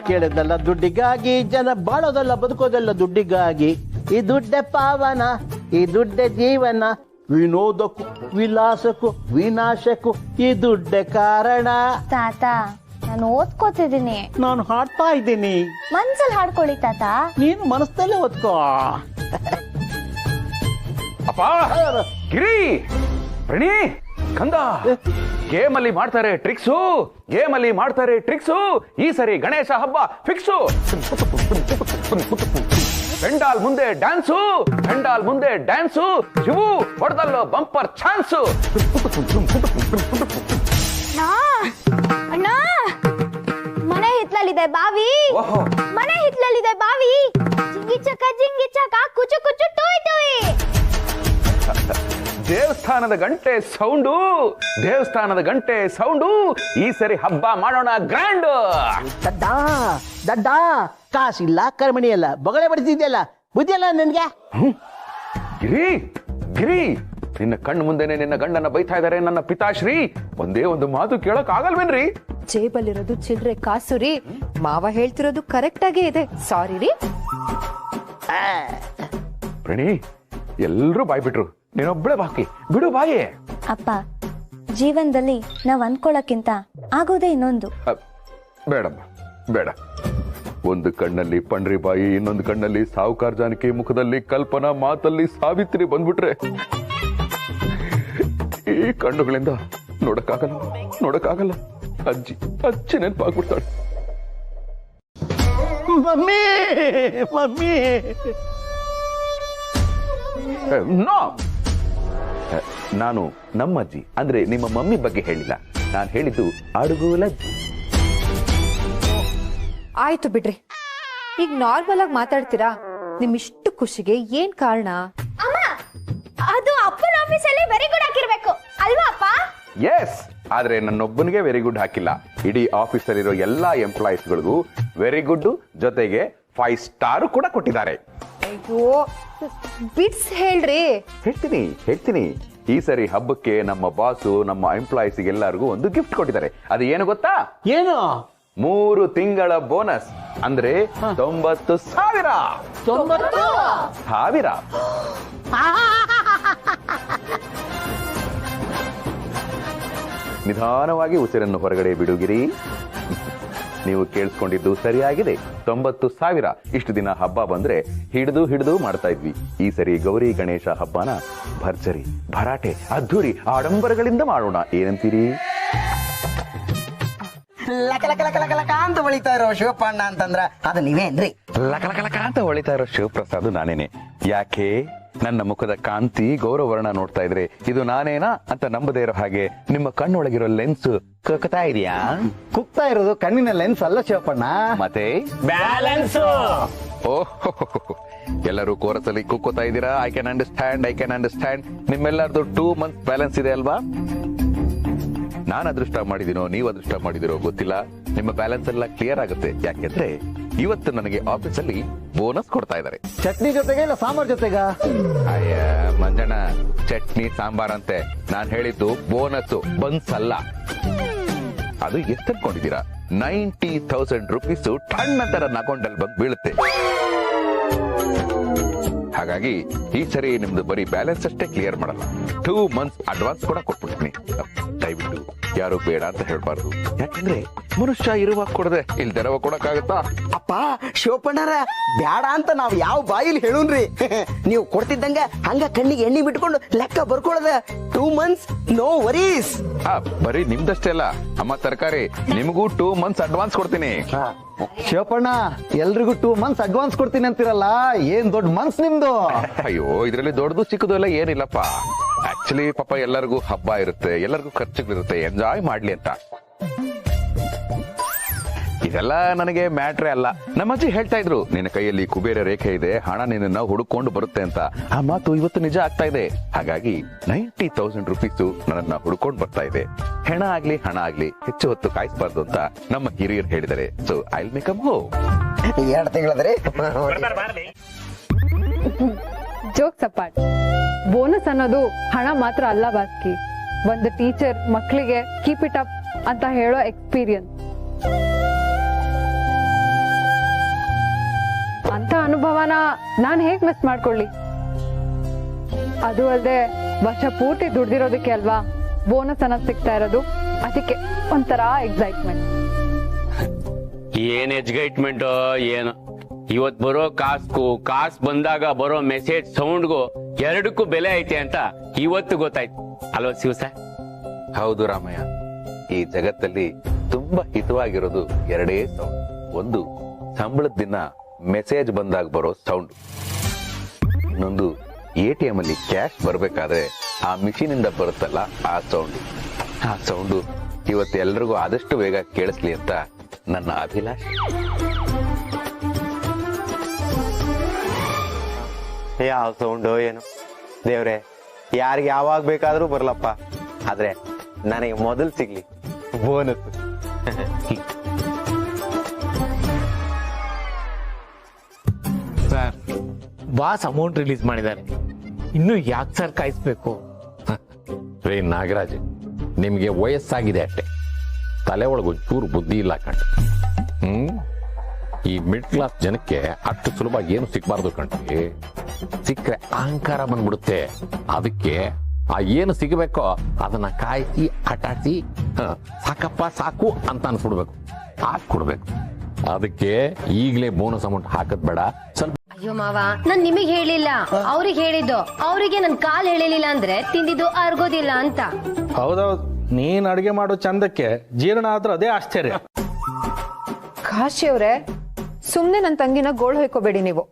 ಕೇಳದಲ್ಲ ದುಡ್ಡಿಗಾಗಿ, ಜನ ಬಾಳೋದಲ್ಲ ಬದುಕೋದಲ್ಲ ದುಡ್ಡಿಗಾಗಿ. ಈ ದುಡ್ಡೆ ಪಾವನ, ಈ ದುಡ್ಡೆ ಜೀವನ, ವಿನೋದಕ್ಕೂ ವಿಲಾಸಕ್ಕೂ ವಿನಾಶಕ್ಕೂ ಈ ದುಡ್ಡೆ ಕಾರಣ. ತಾತ, ನಾನು ಓದ್ಕೋತಿದ್ದೀನಿ. ನಾನು ಹಾಡ್ತಾ ಇದ್ದೀನಿ. ಮನ್ಸಲ್ಲಿ ಹಾಡ್ಕೊಳ್ಳಿ ತಾತ. ನೀನು ಮನಸ್ಸಲ್ಲೇ ಓದ್ಕೋ. ಅಪ್ಪ ಗಿರಿ ಪ್ರಣಿ ಕಂದ ಗೇಮ್ ಅಲ್ಲಿ ಮಾಡ್ತಾರೆ ಟ್ರಿಕ್ಸು, ಗೇಮ್ ಅಲ್ಲಿ ಮಾಡ್ತಾರೆ ಟ್ರಿಕ್ಸು. ಈ ಸರಿ ಗಣೇಶ ಹಬ್ಬ ಫಿಕ್ಸು. ಪೆಂಡಾಲ್ ಮುಂದೆ ಡ್ಯಾನ್ಸು, ಪೆಂಡಾಲ್ ಮುಂದೆ ಡ್ಯಾನ್ಸು. ಶಿವು ಹೊಡೆದಲ್ಲೋ ಬಂಪರ್ ಚಾನ್ಸು. ಅಣ್ಣ, ಮನೆ ಹಿತ್ಲಲ್ಲಿದೆ ಬಾವಿ, ಮನೆ ಹಿತ್ಲಲ್ಲಿದೆ ಬಾವಿ. ಜಿಂಗಿ ಚಕ ಕುಚು ಕುಚು ಟೋಯ್ ಟೋಯ್. ದೇವಸ್ಥಾನದ ಗಂಟೆ ಸೌಂಡು, ದೇವಸ್ಥಾನದ ಗಂಟೆ ಸೌಂಡು. ಈ ಸರಿ ಹಬ್ಬ ಮಾಡೋಣ ಗ್ರ್ಯಾಂಡ್. ದಡ್ಡ ಕಾಸಿಲ್ಲ, ಕರ್ಮಣಿ ಅಲ್ಲ, ಬೊಗಳೆ ಬಡಿಸಿದ್ಯಲ್ಲ, ಬುದ್ಧಿ ಅಲ್ಲ ನನ್ಗೆ. ಗಿರಿ ಗಿರಿ, ನಿನ್ನ ಕಣ್ಣು ಮುಂದೆನೆ ನಿನ್ನ ಗಂಡನ ಬೈತಾ ಇದಾರೆ ನನ್ನ ಪಿತಾಶ್ರೀ. ಒಂದೇ ಒಂದು ಮಾತು ಕೇಳಕ್ ಆಗಲ್ವೇನ್ರಿ? ಜೇಬಲ್ಲಿರೋದು ಚಿಲ್ರೆ ಕಾಸು ರೀ. ಮಾವ ಹೇಳ್ತಿರೋದು ಕರೆಕ್ಟ್ ಆಗೇ ಇದೆ. ಸಾರಿ ರೀ. ಪ್ರಣಿ, ಎಲ್ರೂ ಬಾಯ್ಬಿಟ್ರು, ನೀನೊಬ್ಳೆ ಬಾಕಿ. ಬಿಡು ಬಾಯೇ. ಅಪ್ಪ, ಜೀವನದಲ್ಲಿ ನಾವ್ ಅನ್ಕೊಳಕ್ಕಿಂತ ಆಗೋದೇ ಇನ್ನೊಂದು. ಬೇಡಮ್ಮ ಬೇಡ. ಒಂದು ಕಣ್ಣಲ್ಲಿ ಪಂಡ್ರಿ ಬಾಯಿ, ಇನ್ನೊಂದು ಕಣ್ಣಲ್ಲಿ ಸಾವುಕಾರ್ ಜಾನಕಿ, ಮುಖದಲ್ಲಿ ಕಲ್ಪನಾ, ಮಾತಲ್ಲಿ ಸಾವಿತ್ರಿ ಬಂದ್ಬಿಟ್ರೆ ಈ ಕಣ್ಣುಗಳಿಂದ ನೋಡಕ್ಕಾಗಲ್ಲ. ಅಜ್ಜಿ ನೆನಪಾಗ್ಬಿಡ್ತಾಳೆ. ಮಮ್ಮಿ ಮಮ್ಮಿ ನೋ, ನಾನು ನಮ್ಮಜ್ಜಿ ಅಂದ್ರೆ ನಿಮ್ಮ ಮಮ್ಮಿ ಬಗ್ಗೆ ಹೇಳಿಲ್ಲ. ನಾನು ಹೇಳಿದ್ದು ಅಡುಗೂಲಜ್ಜಿ. ಆಯ್ತು ಬಿಡ್ರಿ. ಈಗ ನಾರ್ಮಲ್ ಆಗಿ ಮಾತಾಡ್ತೀರಾ. ನಿಮ್ ಇಷ್ಟು ಖುಷಿಗೆ ಏನ್ ಕಾರಣ? ಅಮ್ಮ, ಅದು ಅಪ್ಪನ ಆಫೀಸಲ್ಲಿ ವೆರಿ ಗುಡ್ ಹಾಕಿರ್ಬೇಕು ಅಲ್ವಾ ಅಪ್ಪ? ಎಸ್, ಆದ್ರೆ ನನ್ನೊಬ್ಬನಿಗೆ ವೆರಿ ಗುಡ್ ಹಾಕಿಲ್ಲ. ಇಡೀ ಆಫೀಸಲ್ಲಿರೋ ಎಲ್ಲಾ ಎಂಪ್ಲಾಯೀಸ್ಗಳಿಗೂ ವೆರಿ ಗುಡ್ ಜೊತೆಗೆ 5 ಸ್ಟಾರ್ ಕೂಡ ಕೊಟ್ಟಿದ್ದಾರೆ. ಅಯ್ಯೋ, ಬಿಟ್ಸ್ ಹೇಳ್ರಿ. ಹೇಳ್ತೀನಿ. ಈ ಸರಿ ಹಬ್ಬಕ್ಕೆ ನಮ್ಮ ಬಾಸು ನಮ್ಮ ಎಂಪ್ಲಾಯೀಸ್ ಎಲ್ಲರಿಗೂ ಒಂದು ಗಿಫ್ಟ್ ಕೊಟ್ಟಿದ್ದಾರೆ. ಅದು ಏನು ಗೊತ್ತಾ? ಏನು? 3 ತಿಂಗಳ ಬೋನಸ್, ಅಂದ್ರೆ 90,000. 90,000. ನಿಧಾನವಾಗಿ ಉಸಿರನ್ನು ಹೊರಗಡೆ ಬಿಡುಗಿರಿ. ನೀವು ಕೇಳಿಸ್ಕೊಂಡಿದ್ದು ಸರಿಯಾಗಿದೆ. 90,000. ಇಷ್ಟು ದಿನ ಹಬ್ಬ ಬಂದ್ರೆ ಹಿಡಿದು ಮಾಡ್ತಾ ಇದ್ವಿ. ಈ ಸರಿ ಗೌರಿ ಗಣೇಶ ಹಬ್ಬನ ಭರ್ಜರಿ, ಭರಾಟೆ, ಅದ್ಧೂರಿ, ಆಡಂಬರಗಳಿಂದ ಮಾಡೋಣ. ಏನಂತೀರಿ? ಲಕ ಅಂತ ಹೊಳಿತಾ ಇರೋ ಶಿವಪ್ಪಣ್ಣ ಅಂತಂದ್ರ ಅದು ನೀವೇನ್ರಿ? ಲಕ ಅಂತ ಹೊಳಿತಾ ಇರೋ ಶಿವಪ್ರಸಾದ್ ನಾನೇನೆ. ಯಾಕೆ? ನನ್ನ ಮುಖದ ಕಾಂತಿ, ಗೌರವರ್ಣ ನೋಡ್ತಾ ಇದ್ರೆ ಇದು ನಾನೇನಾ ಅಂತ ನಂಬದೇ ಇರೋ ಹಾಗೆ ನಿಮ್ಮ ಕಣ್ಣೊಳಗಿರೋ ಲೆನ್ಸ್ ಕುಕ್ತಾ ಇದೆಯಾ? ಕುಕ್ತಾ ಇರೋದು ಕಣ್ಣಿನ ಲೆನ್ಸ್ ಅಲ್ಲ ಶಿವಪ್ಪಣ್ಣ, ಮತ್ತೆ ಬ್ಯಾಲೆನ್ಸ್. ಓಹ್, ಎಲ್ಲರೂ ಕೋರಸಲ್ಲಿ ಕುಕ್ಕೋತಾ ಇದ್ದೀರಾ. I can understand. ನಿಮ್ಮೆಲ್ಲರದು 2 months ಬ್ಯಾಲೆನ್ಸ್ ಇದೆ ಅಲ್ವಾ? ನಾನು ಅದೃಷ್ಟ ಮಾಡಿದಿನೋ ನೀವು ಅದೃಷ್ಟ ಮಾಡಿದಿರೋ ಗೊತ್ತಿಲ್ಲ. ನಿಮ್ಮ ಬ್ಯಾಲೆನ್ಸ್ ಎಲ್ಲ ಕ್ಲಿಯರ್ ಆಗುತ್ತೆ. ಯಾಕೆಂದ್ರೆ ಇವತ್ತು ನನಗೆ ಆಫೀಸಲ್ಲಿ ಬೋನಸ್ ಕೊಡ್ತಾ ಇದ್ದಾರೆ. ಚಟ್ನಿ ಜೊತೆಗೆ ಇಲ್ಲ ಸಾಂಬಾರ್ ಜೊತೆಗ? ಅಯ್ಯ ಮಂಜಣ್ಣ, ಚಟ್ನಿ ಸಾಂಬಾರ್ ಅಂತೆ. ನಾನು ಹೇಳಿದ್ದು ಬೋನಸ್, ಬನ್ಸ್ ಅಲ್ಲ. ಅದು ಎಷ್ಟು ಅನ್ಕೊಂಡಿದ್ದೀರಾ? 90,000 ರೂಪೀಸ್ ಟಣ್ಣ ತರ ನನ್ನ ಅಕೌಂಟಲ್ಲಿ ಬಂದು ಬೀಳುತ್ತೆ. ಹಾಗಾಗಿ ಈ ಸರಿ ನಿಮ್ದು ಬರೀ ಬ್ಯಾಲೆನ್ಸ್ ಅಷ್ಟೇ ಕ್ಲಿಯರ್ ಮಾಡಲ್ಲ, 2 months ಅಡ್ವಾನ್ಸ್ ಕೂಡ ಕೊಟ್ಬಿಡ್ತೀನಿ. ದಯವಿಟ್ಟು ಯಾರು ಬೇಡ ಅಂತ ಹೇಳ್ಬಾರ್ದು. ಯಾಕಂದ್ರೆ ಮನುಷ್ಯ ಇರುವಾಗ ಕೊಡದೆ ಇಲ್ದಿರವ ಕೊಡಕ್ಕಾಗತ್ತಾ? ಅಪ್ಪ ಶಿವಪ್ಪಣ್ಣರ ಬ್ಯಾಡ ಅಂತ ನಾವ್ ಯಾವ ಬಾಯಿಲಿ ಹೇಳುನ್ರಿ. ನೀವು ಕೊಡ್ತಿದ್ದಂಗ ಹಂಗ ಕಣ್ಣಿಗೆ ಎಣ್ಣೆ ಬಿಟ್ಕೊಂಡು ಲೆಕ್ಕ ಬರ್ಕೊಳ್ಳದ 2 months ನೋ ವರೀಸ್. ಬರೀ ನಿಮ್ದಷ್ಟೇ ಅಲ್ಲ ಅಮ್ಮ, ತರಕಾರಿ ನಿಮಗೂ 2 months ಅಡ್ವಾನ್ಸ್ ಕೊಡ್ತೀನಿ. ಶಿವಪ್ಪಣ್ಣ, ಎಲ್ರಿಗೂ 2 months ಅಡ್ವಾನ್ಸ್ ಕೊಡ್ತೀನಿ ಅಂತಿರಲ್ಲ, ಏನ್ ದೊಡ್ಡ ಮನ್ಸ್ ನಿಮ್ದು. ಅಯ್ಯೋ, ಇದ್ರಲ್ಲಿ ದೊಡ್ಡದು ಚಿಕ್ಕದು ಎಲ್ಲ ಏನಿಲ್ಲಪ್ಪ. ಆಕ್ಚುಲಿ ಪಾಪ ಎಲ್ಲರಿಗೂ ಹಬ್ಬ ಇರುತ್ತೆ, ಎಲ್ಲರಿಗೂ ಖರ್ಚುಗಳಿರುತ್ತೆ, ಎಂಜಾಯ್ ಮಾಡ್ಲಿ ಅಂತ. ಇದೆಲ್ಲ ನನಗೆ ಮ್ಯಾಟ್ರೇ ಅಲ್ಲ. ನಮ್ಮ ಅಜ್ಜಿ ಹೇಳ್ತಾ ಇದ್ರು, ನಿನ್ನ ಕೈಯಲ್ಲಿ ಕುಬೇರ ರೇಖೆ ಇದೆ, ಹಣ ನಿನ್ನ ಹುಡುಕೊಂಡು ಬರುತ್ತೆ ಅಂತ. ಆ ಮಾತು ಇವತ್ತು ನಿಜ ಆಗ್ತಾ ಇದೆ. ಹಾಗಾಗಿ 90,000 ರೂಪೀಸ್ ನನ್ನನ್ನ ಹುಡುಕೊಂಡು ಬರ್ತಾ ಇದೆ. ಹೆಣ ಆಗ್ಲಿ ಹಣ ಆಗ್ಲಿ ಹೆಚ್ಚು ಹೊತ್ತು ಕಾಯಿಸಬಾರ್ದು ಅಂತ ನಮ್ಮ ಹಿರಿಯರು ಹೇಳಿದ್ದಾರೆ. So I will make a move. 2 ತಿಂಗಳದ್ರಿ ಜೋಕ್ ಸಪಾಟ್. ಬೋನಸ್ ಅನ್ನೋದು ಹಣ ಮಾತ್ರ ಅಲ್ಲ ಬಾಸ್ಕಿ, ಒಂದು ಟೀಚರ್ ಮಕ್ಕಳಿಗೆ ಕೀಪ್ ಇಟ್ ಅಪ್ ಅಂತ ಹೇಳೋ ಎಕ್ಸ್ಪೀರಿಯನ್ಸ್. ಅಂತ ಅನುಭವನ ನಾನು ಹೇಗ್ ಮಿಸ್ ಮಾಡ್ಕೊಳ್ಳಿ? ಅದು ಅಲ್ಲದೆ ವರ್ಷ ಪೂರ್ತಿ ದುಡ್ದಿರೋದಕ್ಕೆ ಅಲ್ವಾ ಬೋನಸ್ ಅನ್ನೋದು ಸಿಗ್ತಾ ಇರೋದು. ಅದಕ್ಕೆ ಒಂಥರ ಎಕ್ಸೈಟ್ಮೆಂಟ್. ಏನ್ ಎಕ್ಸೈಟ್ಮೆಂಟು ಏನು ಇವತ್ ಬರೋ ಕಾಸ್ ಬಂದಾಗ ಬರೋ ಮೆಸೇಜ್ ಸೌಂಡ್ಗೂ ಎರಡಕ್ಕೂ ಬೆಲೆ ಐತೆ ಅಂತ ಇವತ್ತು ಗೊತ್ತಾಯ್ತು ಅಲ್ವಾ ಶಿವಸ? ಹೌದು ರಾಮಯ್ಯ, ಈ ಜಗತ್ತಲ್ಲಿ ತುಂಬಾ ಹಿತವಾಗಿರೋದು ಎರಡೇ ಸೌಂಡ್. ಒಂದು ಸಂಬಳದ ದಿನ ಮೆಸೇಜ್ ಬಂದಾಗ ಬರೋ ಸೌಂಡ್, ಇನ್ನೊಂದು ATM ಅಲ್ಲಿ ಕ್ಯಾಶ್ ಬರ್ಬೇಕಾದ್ರೆ ಆ ಮಿಷಿನ್ ಇಂದ ಬರುತ್ತಲ್ಲ ಆ ಸೌಂಡ್. ಆ ಸೌಂಡು ಇವತ್ತು ಎಲ್ರಿಗೂ ಆದಷ್ಟು ಬೇಗ ಕೇಳಿಸ್ಲಿ ಅಂತ ನನ್ನ ಅಭಿಲಾಷೆ. ಯಾವ ಸೌಂಡು ಏನು ದೇವ್ರೆ, ಯಾರಿಗೆ ಯಾವಾಗ ಬೇಕಾದ್ರೂ ಬರ್ಲಪ್ಪ, ಆದ್ರೆ ನನಗೆ ಮೊದಲು ಸಿಗ್ಲಿ bonus. Sir, boss amount release ಮಾಡಿದ್ದಾರೆ, ಇನ್ನು ಯಾಕೆ ಸರ್ ಕಾಯಿಸ್ಬೇಕು? ರೇ ನಾಗರಾಜ್, ನಿಮ್ಗೆ ವಯಸ್ಸಾಗಿದೆ ಅಷ್ಟೆ, ತಲೆ ಒಳಗೊಂಚೂರು ಬುದ್ಧಿ ಇಲ್ಲ ಕಂಡು. ಈ ಮಿಡ್ ಕ್ಲಾಸ್ ಜನಕ್ಕೆ ಅಷ್ಟು ಸುಲಭ ಏನು ಸಿಕ್ಬಾರ್ದು ಕಣ್ರಿ. ಸಿಕ್ಕರೆ ಅಹಂಕಾರ ಬಂದ್ಬಿಡುತ್ತೆ. ಅದಕ್ಕೆ ಆ ಏನು ಸಿಗಬೇಕೋ ಅದನ್ನ ಕಾಯಿಸಿ ಆಟಾಡಿಸಿ ಸಾಕಪ್ಪ ಸಾಕು ಅಂತ ಅನ್ಸ್ಬಿಡ್ಬೇಕು, ಹಾಕ್ಕೊಡ್ಬೇಕು. ಅದಕ್ಕೆ ಈಗಲೇ ಬೋನಸ್ ಅಮೌಂಟ್ ಹಾಕದ್ ಬೇಡ, ಸ್ವಲ್ಪ. ಅಯ್ಯೋ ಮಾವ, ನಾನ್ ನಿಮಗ್ ಹೇಳಿಲ್ಲ, ಅವ್ರಿಗೆ ಹೇಳಿದ್ದು. ಅವರಿಗೆ ನನ್ ಕಾಲ್ ಹೇಳಿಲ್ಲ ಅಂದ್ರೆ ತಿಂದಿದ್ದು ಅರ್ಗೋದಿಲ್ಲ ಅಂತ. ಹೌದೌದು, ನೀನ್ ಅಡಿಗೆ ಮಾಡೋ ಚಂದಕ್ಕೆ ಜೀರ್ಣ ಆದ್ರೂ ಅದೇ ಆಶ್ಚರ್ಯ. ಕಾಶಿ ಅವ್ರೆ, ಸುಮ್ನೆ ನನ್ ತಂಗಿನ ಗೋಳ್ ಹೊಯ್ಕೋಬೇಡಿ ನೀವು.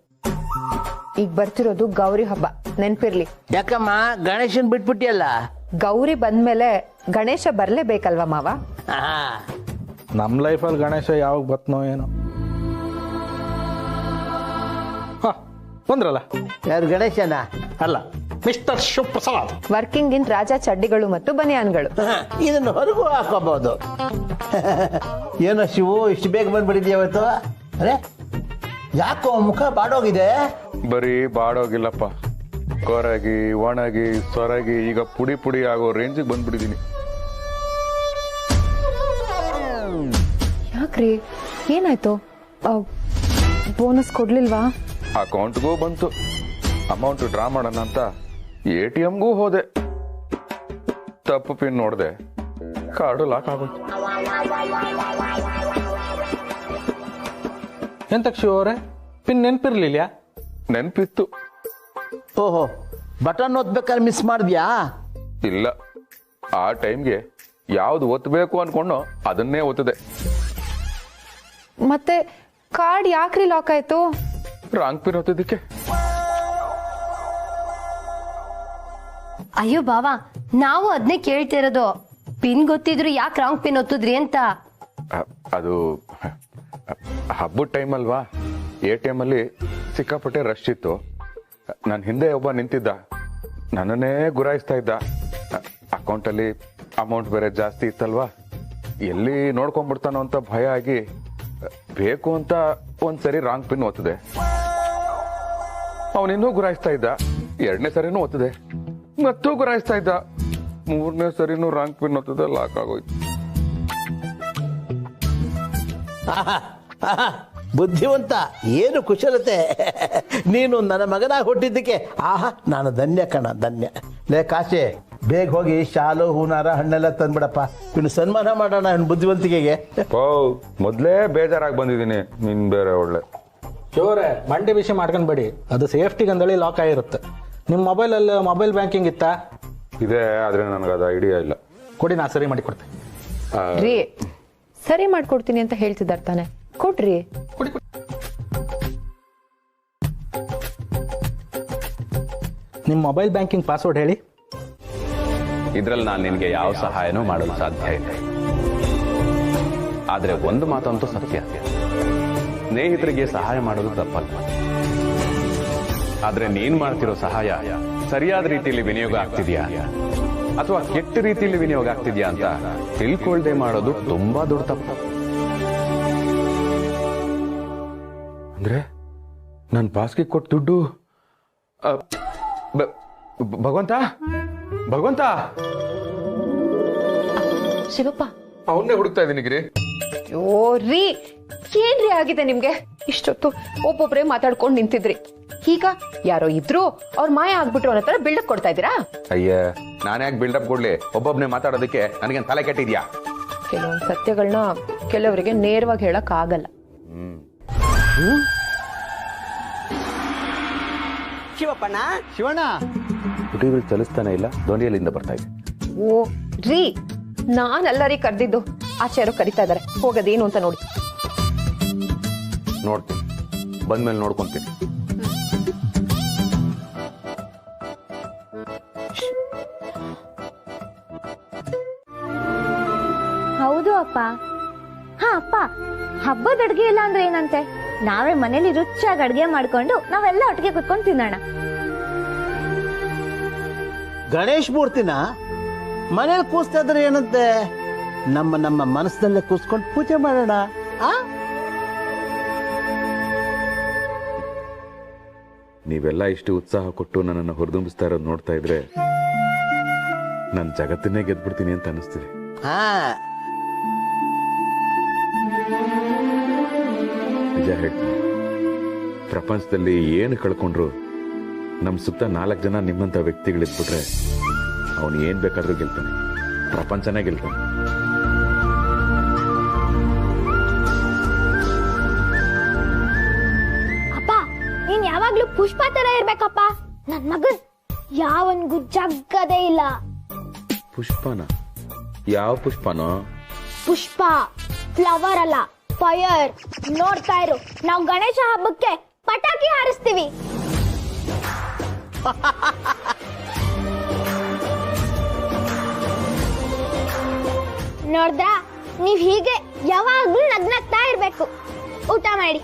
ಈಗ ಬರ್ತಿರೋದು ಗೌರಿ ಹಬ್ಬ, ನೆನ್ಪಿರ್ಲಿ. ಯಾಕಮ್ಮ ಗಣೇಶನ್ ಬಿಟ್ಬಿಟ್ಟಿಯಲ್ಲ? ಗೌರಿ ಬಂದ್ಮೇಲೆ ಗಣೇಶ ಬರ್ಲೇಬೇಕಲ್ವಾ ಮಾವ? ನಮ್ ಲೈಫಲ್ಲಿ ಗಣೇಶ ಯಾವಾಗ ಬತ್ನೋ ಏನೋ. ಬಂದ್ರಲ್ಲ ಯಾರು ಗಣೇಶನ? ಅಲ್ಲ, ಮಿಸ್ಟರ್ ಶಿವಪ್ರಸಾದ್. ವರ್ಕಿಂಗ್ ಇನ್ ರಾಜ ಚಡ್ಡಿಗಳು ಮತ್ತು ಬನಿಯಾನ್ಗಳು. ಇದನ್ನು ಹೊರಗೂ ಹಾಕೋಬಹುದು. ಏನೋ ಶಿವು, ಇಷ್ಟು ಬೇಗ ಬಂದ್ಬಿಟ್ಟಿದ್ಯಾ ಇವತ್ತು? ಅರೆ, ಯಾಕೋ ಮುಖ ಬಾಡೋಗಿದೆ? ಬರೀ ಬಾಡೋಗಿಲ್ಲಪ್ಪ, ಕೊರಗಿ ಒಣಗಿ ಸೊರಗಿ ಈಗ ಪುಡಿ ಪುಡಿ ಆಗೋ ರೇಂಜಿಗೆ ಬಂದ್ಬಿಟ್ಟಿದೀನಿ. ಯಾಕ್ರಿ, ಏನಾಯ್ತು? ಬೋನಸ್ ಕೊಡ್ಲಿಲ್ವಾ? ಅಕೌಂಟ್ಗೂ ಬಂತು, ಅಮೌಂಟ್ ಡ್ರಾ ಮಾಡೋಣ ಅಂತ ATMಗೂ ಹೋದೆ, ತಪ್ಪು ಪಿನ್ ನೋಡ್ದೆ, ಕಾರ್ಡು ಲಾಕ್ ಆಗೋಯ್ತು. ಎಂತಕ್ ಶಿವ ಅವರೇ, ಪಿನ್ ನೆನ್ಪಿರ್ಲಿಲ್ಲ? ನೆನ್ಪಿತ್ತು. ಓಹೋ, ಬಟನ್ ಒತ್ಬೇಕಾದ್ರೆ ಮಿಸ್ ಮಾಡಿದ್ಯಾ? ಇಲ್ಲ, ಆ ಟೈಮ್ಗೆ ಯಾವ್ದು ಒತ್ತಬೇಕು ಅನ್ಕೊಂಡು ಅದನ್ನೇ ಒತ್ತದೆ. ಮತ್ತೆ ಕಾರ್ಡ್ ಯಾಕ್ರಿ ಲಾಕ್ ಆಯ್ತು? ರಾಂಗ್ ಪಿನ್ ಒತ್ತದಕ್ಕೆ. ಅಯ್ಯೋ ಬಾವಾ, ನಾವು ಅದನ್ನೇ ಕೇಳ್ತಿರೋದು. ಪಿನ್ ಗೊತ್ತಿದ್ರು ಯಾಕೆ ರಾಂಗ್ ಪಿನ್ ಒತ್ತಿದ್ರಿ ಅಂತ. ಅದು ಹಬ್ಬದ ಟೈಮ್ ಅಲ್ವಾ, ATM ಅಲ್ಲಿ ಸಿಕ್ಕಾಪಟ್ಟೆ ರಶ್ ಇತ್ತು. ನನ್ನ ಹಿಂದೆ ಒಬ್ಬ ನಿಂತಿದ್ದ, ನನ್ನನ್ನೇ ಗುರಾಯಿಸ್ತಾ ಇದ್ದ. ಅಕೌಂಟಲ್ಲಿ ಅಮೌಂಟ್ ಬೇರೆ ಜಾಸ್ತಿ ಇತ್ತಲ್ವಾ, ಎಲ್ಲಿ ನೋಡ್ಕೊಂಡ್ಬಿಡ್ತಾನೋ ಅಂತ ಭಯ ಆಗಿ ಬೇಕು ಅಂತ ಒಂದ್ಸರಿ ರಾಂಗ್ ಪಿನ್ ಒತ್ತದೆ. ಅವನಿನ್ನೂ ಗುರಾಯಿಸ್ತಾ ಇದ್ದ, 2ನೇ ಸರಿನೂ ಒತ್ತದೆ, ಮತ್ತೂ ಗುರಾಯಿಸ್ತಾ ಇದ್ದ, 3ನೇ ಸರಿನೂ ರಾಂಗ್ ಪಿನ್ ಒತ್ತದೆ, ಲಾಕ್ ಆಗೋಯ್ತು. ಬುದ್ಧಿವಂತ, ಏನು ಕುಶಲತೆ. ನೀನು ನನ್ನ ಮಗನಾಗಿ ಹುಟ್ಟಿದ್ದಕ್ಕೆ ಆಹಾ, ನಾನು ಧನ್ಯ ಕಣ, ಧನ್ಯ. ಲೇ ಕಾಶಿ, ಬೇಗ ಹೋಗಿ ಶಾಲು ಹೂನಾರ ಹಣ್ಣೆಲ್ಲ ತಂದ್ಬಿಡಪ್ಪ, ಇನ್ನು ಸನ್ಮಾನ ಮಾಡೋಣ ಇನ್ನು ಬುದ್ಧಿವಂತಿಕೆಗೆ. ಮೊದ್ಲೇ ಬೇಜಾರಾಗಿ ಬಂದಿದ್ದೀನಿ, ನಿನ್ ಬೇರೆ ಒಳ್ಳೆ. ಶಿವರೇ, ಮಂಡಿ ಬಿಸಿ ಮಾಡ್ಕೊಂಡ್ಬೇಡಿ, ಅದು ಸೇಫ್ಟಿಗೆ ಅಂದೇಳಿ ಲಾಕ್ ಆಗಿರುತ್ತೆ. ನಿಮ್ಮ ಮೊಬೈಲಲ್ಲಿ ಮೊಬೈಲ್ ಬ್ಯಾಂಕಿಂಗ್ ಇತ್ತಾ? ಇದೆ, ಆದ್ರೆ ನನಗದು ಐಡಿಯಾ ಇಲ್ಲ. ಕೊಡಿ, ನಾ ಸರಿ ಮಾಡಿ ಕೊಡ್ತೇನೆ. ರೀ, ಸರಿ ಮಾಡ್ಕೊಡ್ತೀನಿ ಅಂತ ಹೇಳ್ತಿದ್ದಾರೆ ತಾನೆ, ಕೊಡ್ರಿ. ನಿಮ್ಮ ಮೊಬೈಲ್ ಬ್ಯಾಂಕಿಂಗ್ ಪಾಸ್ವರ್ಡ್ ಹೇಳಿ. ಇದ್ರಲ್ಲಿ ನಾನು ನಿನಗೆ ಯಾವ ಸಹಾಯನೂ ಮಾಡಲು ಸಾಧ್ಯ ಇಲ್ಲ. ಆದ್ರೆ ಒಂದು ಮಾತಂತೂ ಸತ್ಯ, ಸ್ನೇಹಿತರಿಗೆ ಸಹಾಯ ಮಾಡೋದು ತಪ್ಪಲ್ಲ. ಆದ್ರೆ ನೀನ್ ಮಾಡ್ತಿರೋ ಸಹಾಯ ಸರಿಯಾದ ರೀತಿಯಲ್ಲಿ ವಿನಿಯೋಗ ಆಗ್ತಿದ್ಯಾ ಅಥವಾ ಕೆಟ್ಟ ರೀತಿಯಲ್ಲಿ ವಿನಿಯೋಗ ಆಗ್ತಿದ್ಯಾ ಅಂತ ತಿಳ್ಕೊಳ್ದೆ ಮಾಡೋದು ತುಂಬಾ ದೊಡ್ಡ ತಪ್ಪು. ಅಂದ್ರೆ ನನ್ನ ಬಾಸ್ಗೆ ಕೊಟ್ಟು ದುಡ್ಡು ಭಗವಂತ ಭಗವಂತ ಶಿವಪ್ಪ, ಅವನ್ನೇ ಹುಡುಕ್ತಾ ಇದ್ದೀನಿ ಗಿರಿ. ಓ ರೀ, ಏನ್ರಿ ಆಗಿದೆ ನಿಮ್ಗೆ? ಇಷ್ಟೊತ್ತು ಒಬ್ಬೊಬ್ರೆ ಮಾತಾಡ್ಕೊಂಡು ನಿಂತಿದ್ರಿ, ಈಗ ಯಾರೋ ಇದ್ರು ಅವ್ರ ಮಾಯ ಆಗ್ಬಿಟ್ರು ಅನ್ನೋ ತರ ಬಿಲ್ಡಪ್ ಕೊಡ್ತಾ ಇದ್ದೀರಾ? ಅಯ್ಯ, ನಾನ್ಯಾಕೆ ಬಿಲ್ಡಪ್ ಕೊಡ್ಲಿ? ಒಬ್ಬೊಬ್ನೇ ಮಾತಾಡೋದಕ್ಕೆ ನನಗೇನು ತಲೆ ಕೆಟ್ಟಿದ್ಯಾ? ಕೆಲವೊಂದು ಸತ್ಯಗಳನ್ನ ಕೆಲವರಿಗೆ ನೇರವಾಗಿ ಹೇಳಕ್ ಆಗಲ್ಲ. ಶಿವಪ್ಪಣ್ಣ ಶಿವಣ್ಣ ಹುಡುಗಿಗಳು ಚಲಿಸ್ತಾನೆ ಇಲ್ಲ, ಧ್ವನಿಯಲ್ಲಿಂದ ಬರ್ತಾ ಇದೆ. ಓ ರೀ, ನಾನೆಲ್ಲರಿ ಕರೆದಿದ್ದು, ಆಚಾರ್ಯ ಕರಿತಾ ಇದಾರೆ, ಹೋಗೋದೇನು ಅಂತ ನೋಡಿ. ನೋಡ್ತೀನಿ, ಬಂದ್ಮೇಲೆ ನೋಡ್ಕೊಂತೀನಿ. ಹೌದು ಅಪ್ಪ. ಹಾ ಅಪ್ಪ, ಹಬ್ಬದ ಅಡ್ಗೆ ಇಲ್ಲ ಅಂದ್ರೆ ಏನಂತೆ, ನಾವೇ ಮನೇಲಿ ರುಚಿಯಾಗಿ ಅಡ್ಗೆ ಮಾಡ್ಕೊಂಡು ನಾವೆಲ್ಲ ಒಟ್ಟಿಗೆ ಕುತ್ಕೊಂಡು ತಿನ್ನೋಣ. ಗಣೇಶ್ ಮೂರ್ತಿನ ಮನೇಲಿ ಕೂಸ್ತಾ ಇದ್ರೆ ಏನಂತೆ, ನಮ್ಮ ನಮ್ಮ ಮನಸ್ಸಲ್ಲೇ ಕೂಸ್ಕೊಂಡು ಪೂಜೆ ಮಾಡೋಣ. ನೀವೆಲ್ಲ ಇಷ್ಟು ಉತ್ಸಾಹ ಕೊಟ್ಟು ನನ್ನನ್ನು ಹೊರದುಂಬಿಸ್ತಾ ಇರೋದು ನೋಡ್ತಾ ಇದ್ರೆ ನಾನು ಜಗತ್ತನ್ನೇ ಗೆದ್ಬಿಡ್ತೀನಿ ಅಂತ ಅನಿಸ್ತಿದೆ. ನಿಜ ಹೇಳ್ತೀನಿ, ಪ್ರಪಂಚದಲ್ಲಿ ಏನು ಕಳ್ಕೊಂಡ್ರು ನಮ್ಮ ಸುತ್ತ 4 ಜನ ನಿಮ್ಮಂತ ವ್ಯಕ್ತಿಗಳಿದ್ಬಿಟ್ರೆ ಅವನು ಏನ್ ಬೇಕಾದ್ರೂ ಗೆಲ್ತಾನೆ, ಪ್ರಪಂಚನೇ ಗೆಲ್ತಾನೆ. ಅಪ್ಪ, ನೀನ್ ಯಾವಾಗ್ಲೂ ಪುಷ್ಪ ತರ ಇರ್ಬೇಕಪ್ಪ. ನನ್ ಮಗನ್ ಯಾವನ್ಗೂ ಜಗ್ಗದೇ ಇಲ್ಲ. ಪುಷ್ಪನ? ಯಾವ ಪುಷ್ಪನೋ? ಪುಷ್ಪ, ಫ್ಲವರ್ ಅಲ್ಲ, ಫೈರ್. ನೋಡ್ತಾ ಇರು, ನಾವು ಗಣೇಶ ಹಬ್ಬಕ್ಕೆ ಪಟಾಕಿ ಹಾರಿಸ್ತೀವಿ. ನೋಡ್ದ, ನೀವ್ ಹೀಗೆ ಯಾವಾಗ್ಲೂ ನಗ್ನಗ್ತಾ ಇರ್ಬೇಕು. ಊಟ ಮಾಡಿ.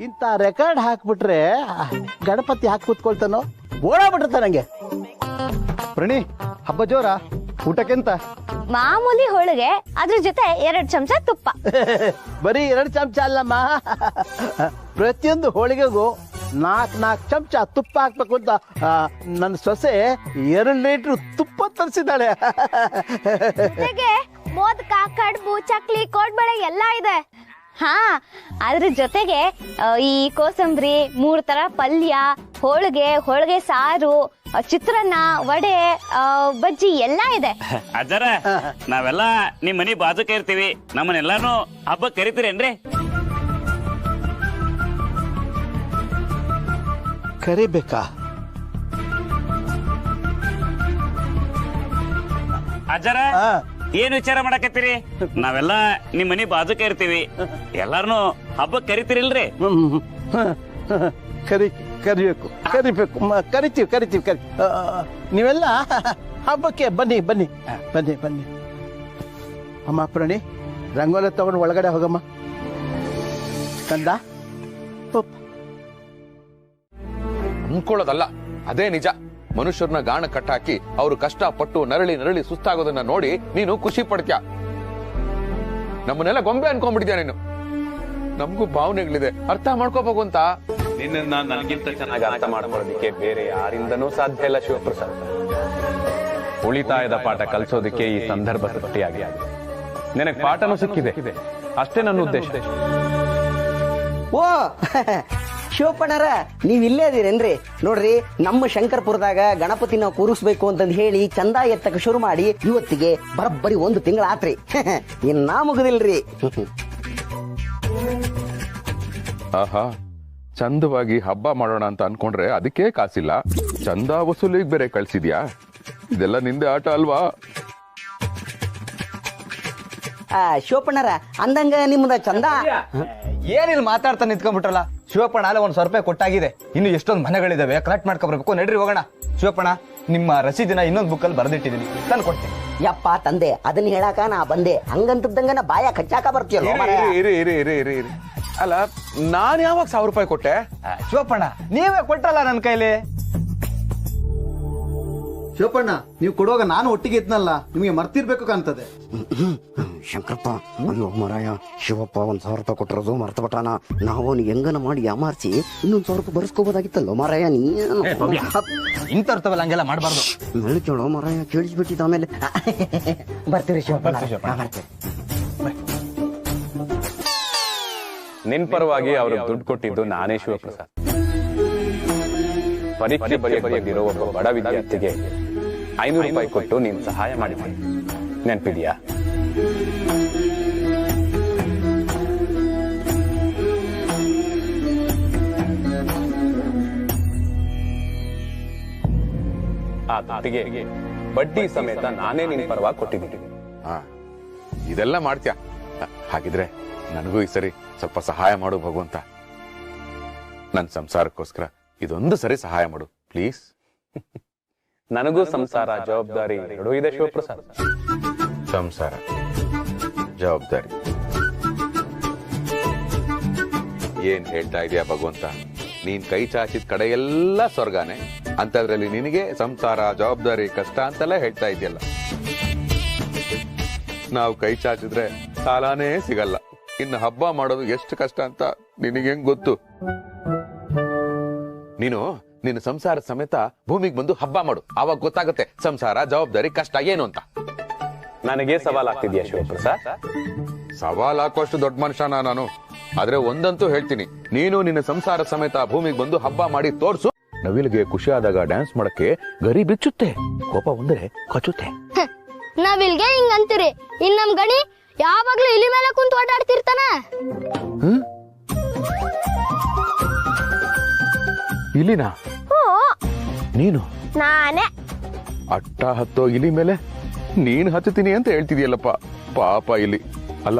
ಇಂಥ ರೆಕಾರ್ಡ್ ಹಾಕ್ಬಿಟ್ರೆ ಗಣಪತಿ ಹಾಕಿ ಕೂತ್ಕೊಳ್ತಾನೋ, ಓಡಾಬಿಟ್ಟಿರ್ತಾನೆ ನಂಗೆ. ಪ್ರಣಿ, ಹಬ್ಬ ಜೋರ? ಊಟಕ್ಕೆಂತ? ಮಾಮೂಲಿ ಹೋಳಿಗೆ, ಅದ್ರ ಜೊತೆ 2 ಚಮಚ ತುಪ್ಪ. ಬರೀ 2 ಚಮಚ ಅಲ್ಲಮ್ಮ, ಪ್ರತಿಯೊಂದು ಹೋಳಿಗೆಗೂ 4 ಚಮಚ ತುಪ್ಪ ಹಾಕ್ಬೇಕು ಅಂತ ನನ್ನ ಸೊಸೆ 2 ಲೀಟರ್ ತುಪ್ಪ ತರಿಸಿದ್ದಾಳೆ. ಜೊತೆಗೆ ಮೋದಕ, ಕಡುಬು, ಚಕ್ಲಿ, ಕೋಡ್ಬಳೆ ಎಲ್ಲ ಇದೆ. ಹಾ, ಅದ್ರ ಜೊತೆಗೆ ಈ ಕೋಸಂಬರಿ, 3 ತರ ಪಲ್ಯ, ಹೋಳಿಗೆ ಸಾರು, ಚಿತ್ರಾನ್ನ, ವಡೆ, ಬಜ್ಜಿ ಎಲ್ಲ ಇದೆ. ಅಜ್ಜಾರ, ನಾವೆಲ್ಲ ನಿಮ್ ಮನಿ ಬಾಜುಕ ಇರ್ತೀವಿ, ನಮ್ಮನ್ನೆಲ್ಲಾನು ಹಬ್ಬ ಕರಿತೀರೇನ್ರಿ? ಕರಿಬೇಕಾ? ಅಜ್ಜಾರ, ಏನ್ ವಿಚಾರ ಮಾಡಕತ್ತೀರಿ? ನಾವೆಲ್ಲ ನಿಮ್ ಮನಿ ಬಾಜುಕ ಇರ್ತೀವಿ, ಎಲ್ಲಾರನು ಹಬ್ಬ ಕರಿತೀರಿಲ್ರಿ? ಕರಿಬೇಕು ಕರಿತೀವಿ. ನೀವೆಲ್ಲ ಹಬ್ಬಕ್ಕೆ ಬನ್ನಿ. ಅಮ್ಮ ಪ್ರಣಿ, ರಂಗೋಲಿ ತಗೊಂಡು ಒಳಗಡೆ ಹೋಗಮ್ಮ. ಕಂದ, ಅನ್ಕೊಳ್ಳೋದಲ್ಲ, ಅದೇ ನಿಜ. ಮನುಷ್ಯರನ್ನ ಗಾಣ ಕಟ್ಟಾಕಿ ಅವರು ಕಷ್ಟಪಟ್ಟು ನರಳಿ ಸುಸ್ತಾಗೋದನ್ನ ನೋಡಿ ನೀನು ಖುಷಿ ಪಡ್ತ್ಯಾ. ನಮ್ಮನ್ನೆಲ್ಲ ಗೊಂಬೆ ಅನ್ಕೊಂಡ್ಬಿಡ್ತೀಯ ನೀನು. ನಮಗೂ ಭಾವನೆಗಳಿದೆ, ಅರ್ಥ ಮಾಡ್ಕೋಬೇಕು ಅಂತ. ನಿನ್ನ ನನಗಿಂತ ಚೆನ್ನಾಗಿ ಅರ್ಥ ಮಾಡ್ಕೊಳ್ಳೋದಕ್ಕೆ ಬೇರೆ ಯಾರಿಂದನೂ ಸಾಧ್ಯ ಇಲ್ಲ ಶಿವಪ್ರಸಾದ್. ಉಳಿತಾಯದ ಪಾಠ ಕಲಿಸೋದಕ್ಕೆ ಈ ಸಂದರ್ಭ ಸೃಷ್ಟಿಯಾಗಿದೆ. ನಿನಗೆ ಪಾಠನೂ ಸಿಕ್ಕಿದೆ, ಅಷ್ಟೇ ನನ್ನ ಉದ್ದೇಶ. ಓ ಶಿವಪ್ಪಣ್ಣರ, ನೀವ್ ಇಲ್ಲೇ ಅದೀರೇನ್ರಿ? ನೋಡ್ರಿ, ನಮ್ಮ ಶಂಕರ್ಪುರದಾಗ ಗಣಪತಿನ ಕೂರಿಸ್ಬೇಕು ಅಂತಂದ್ ಹೇಳಿ ಚಂದ ಎತ್ತಕ ಶುರು ಮಾಡಿ ಇವತ್ತಿಗೆ ಬರಬ್ಬರಿ 1 ತಿಂಗಳ ಆತ್ರಿ. ಇನ್ನ ಮುಗುದಿಲ್ರಿ. ಆಹಾ, ಚಂದವಾಗಿ ಹಬ್ಬ ಮಾಡೋಣ ಅಂತ ಅನ್ಕೊಂಡ್ರೆ ಅದಕ್ಕೆ ಕಾಸಿಲ್ಲ, ಚಂದ ವಸೂಲಿಗೆ ಬೇರೆ ಕಳ್ಸಿದ್ಯಾ? ಇದೆಲ್ಲ ನಿಂದೆ ಆಟ ಅಲ್ವಾ? ಶಿವಪ್ಪಣ್ಣರ, ಅಂದಂಗ ನಿಮ್ದ ಚಂದ ಏನಿಲ್ಲ ಮಾತಾಡ್ತಾ ನಿಂತ್ಕೊಂಡ್ಬಿಟ್ರಲ್ಲ. ಶಿವಪ್ಪಣ್ಣ ಅಲ್ಲ 1,000 ರೂಪಾಯಿ ಕೊಟ್ಟಾಗಿದೆ, ಇನ್ನು ಎಷ್ಟೊಂದು ಮನೆಗಳಿದಾವೆ, ಕಲೆಕ್ಟ್ ಮಾಡ್ಕೊಬರ್ಬೇಕು. ನಡ್ರಿ ಹೋಗೋಣ. ಶಿವಪ್ಪಣ್ಣ, ನಿಮ್ಮ ರಸೀದಿನ ಇನ್ನೊಂದು ಬುಕ್ಕಲ್ಲಿ ಬರೆದಿಟ್ಟಿದ್ದೀನಿ, ತಂದು ಕೊಡ್ತೀನಿ. ಯಪ್ಪ ತಂದೆ, ಅದನ್ನ ಹೇಳಾಕ ನಾ ಬಂದೆ, ಹಂಗಂತದಂಗ ಬಾಯ ಕಚ್ಚಾಕ ಬರ್ತೀಯಲ್ಲ. ಇರಿ. ಅಲ್ಲ, ನಾನ್ ಯಾವಾಗ 1,000 ರೂಪಾಯಿ ಕೊಟ್ಟೆ? ಶಿವಪ್ಪಣ್ಣ, ನೀವೇ ಕೊಟ್ಟಲ್ಲ ನನ್ನ ಕೈಲಿ. ಶಿವಪ್ಪಣ್ಣ, ನೀವು ಕೊಡುವಾಗ ನಾನು ಒಟ್ಟಿಗೆ ಇದ್ನಲ್ಲ, ನಿಮಗೆ ಮರ್ತಿರ್ಬೇಕು ಕಾಣ್ತದೆ. ಶಂಕರಪ್ಪ, ಅಯ್ಯೋ ಮರಾಯ, ಶಿವಪ್ಪ 1,000 ರೂಪಾಯಿ ಕೊಟ್ಟಿರೋದು ಮರ್ತ ಬಿಟ್ಟಾನ. ನಾವು ಅವ್ನಿಗೆ ಹೆಂಗನ ಮಾಡಿ ಯಾಮಾರ್ಸಿ ಇನ್ನೊಂದು 1,000 ರೂಪಾಯಿ ಬರ್ಸ್ಕೋಬೋದಾಗಿತ್ತಲ್ಲೋ ಮರಾಯ. ನೀನು ಇಂತರ್ತವಲ್ಲ, ಹಂಗೆಲ್ಲ ಮಾಡಬಾರ್ದು. ಕೇಳೋ ಮರಾಯ, ಕೇಳಿಸ್ಬಿಟ್ಟಿದ್ದ. ಆಮೇಲೆ ಬರ್ತೀವಿ ಶಿವಪ್ಪ. ನಿನ್ ಪರವಾಗಿ ಅವ್ರಿಗೆ ದುಡ್ಡು ಕೊಟ್ಟಿದ್ದು ನಾನೇ ಶಿವಪ್ರಸಾದ್. ಪರೀಕ್ಷೆ ಬರೆಯೋ ಒಬ್ಬ ಬಡ ವಿದ್ಯಾರ್ಥಿಗೆ 500 ರೂಪಾಯಿ ಕೊಟ್ಟು ನೀನು ಸಹಾಯ ಮಾಡಿದ್ದೆ, ನೆನಪಿದೆಯಾ? ಆ ದುಡ್ಡಿಗೆ ಬಡ್ಡಿ ಸಮೇತ ನಾನೇ ನಿನ್ ಪರವಾಗಿ ಕೊಟ್ಟಿದ್ದೀನಿ. ಇದೆಲ್ಲ ಮಾಡ್ತೀಯ? ಹಾಗಿದ್ರೆ ನನಗೂ ಈ ಸರಿ ಸ್ವಲ್ಪ ಸಹಾಯ ಮಾಡು ಭಗವಂತ. ನನ್ನ ಸಂಸಾರಕ್ಕೋಸ್ಕರ ಇದೊಂದು ಸರಿ ಸಹಾಯ ಮಾಡು ಪ್ಲೀಸ್. ನನಗೂ ಸಂಸಾರ ಜವಾಬ್ದಾರಿ ಎರಡೂ ಇದೆ ಶಿವಪ್ರಸಾದ್. ಸಂಸಾರ ಜವಾಬ್ದಾರಿ ಏನ್ ಹೇಳ್ತಾ ಇದೀಯ ಭಗವಂತ? ನೀನ್ ಕೈ ಚಾಚಿದ ಕಡೆ ಎಲ್ಲ ಸ್ವರ್ಗಾನೆ, ಅಂತದ್ರಲ್ಲಿ ನಿನಗೆ ಸಂಸಾರ ಜವಾಬ್ದಾರಿ ಕಷ್ಟ ಅಂತೆಲ್ಲ ಹೇಳ್ತಾ ಇದೆಯಲ್ಲ. ನಾವು ಕೈ ಚಾಚಿದ್ರೆ ಸಾಲಾನೇ ಸಿಗಲ್ಲ, ಇನ್ನು ಹಬ್ಬ ಮಾಡೋದು ಎಷ್ಟು ಕಷ್ಟ ಅಂತ ನಿನಗೆ ಹೆಂಗ್ ಗೊತ್ತು? ನೀನು ನಿನ್ನ ಸಂಸಾರ ಸಮೇತ ಭೂಮಿಗೆ ಬಂದು ಹಬ್ಬ ಮಾಡು, ಆವಾಗ ಗೊತ್ತಾಗುತ್ತೆ ಸಂಸಾರ ಜವಾಬ್ದಾರಿ ಕಷ್ಟ ಏನು ಅಂತ. ನನಗೆ ಸವಾಲಾಗ್ತಿದ್ಯಾ ಶಿವಪ್ರಸಾದ್? ಸವಾಲ್ ಹಾಕುವಷ್ಟು ದೊಡ್ಡ ಮನುಷ್ಯನ ನಾನು, ಆದ್ರೆ ಒಂದಂತೂ ಹೇಳ್ತೀನಿ, ನೀನು ನಿನ್ನ ಸಂಸಾರ ಸಮೇತ ಭೂಮಿಗೆ ಬಂದು ಹಬ್ಬ ಮಾಡಿ ತೋರ್ಸು. ನವಿಲಿಗೆ ಖುಷಿ ಆದಾಗ ಡ್ಯಾನ್ಸ್ ಮಾಡಕ್ಕೆ ಗರಿ ಬಿಚ್ಚುತ್ತೆ, ಕೋಪ ಬಂದ್ರೆ ಕಚ್ಚುತ್ತೆ. ನವಿಲ್ಗೆ ಹಿಂಗ್ ಅಂತೀರಿ, ಇನ್ ನಮ್ ಗಣಿ ಯಾವಾಗ್ಲೂ ಇಲಿ ಮೇಲೆ ಕುಂತು ಓಡಾಡ್ತಿರ್ತಾನ. ಇಲಿನಾ? ನೀನು? ನಾನೇ. ಅಟ್ಟ ಹತ್ತೋ ಇಲಿ ಮೇಲೆ ನೀನ್ ಹತ್ತೀನಿ ಅಂತ ಹೇಳ್ತಿದ್ಯಲ್ಲಪ್ಪ, ಪಾಪ ಇಲಿ. ಅಲ್ಲ,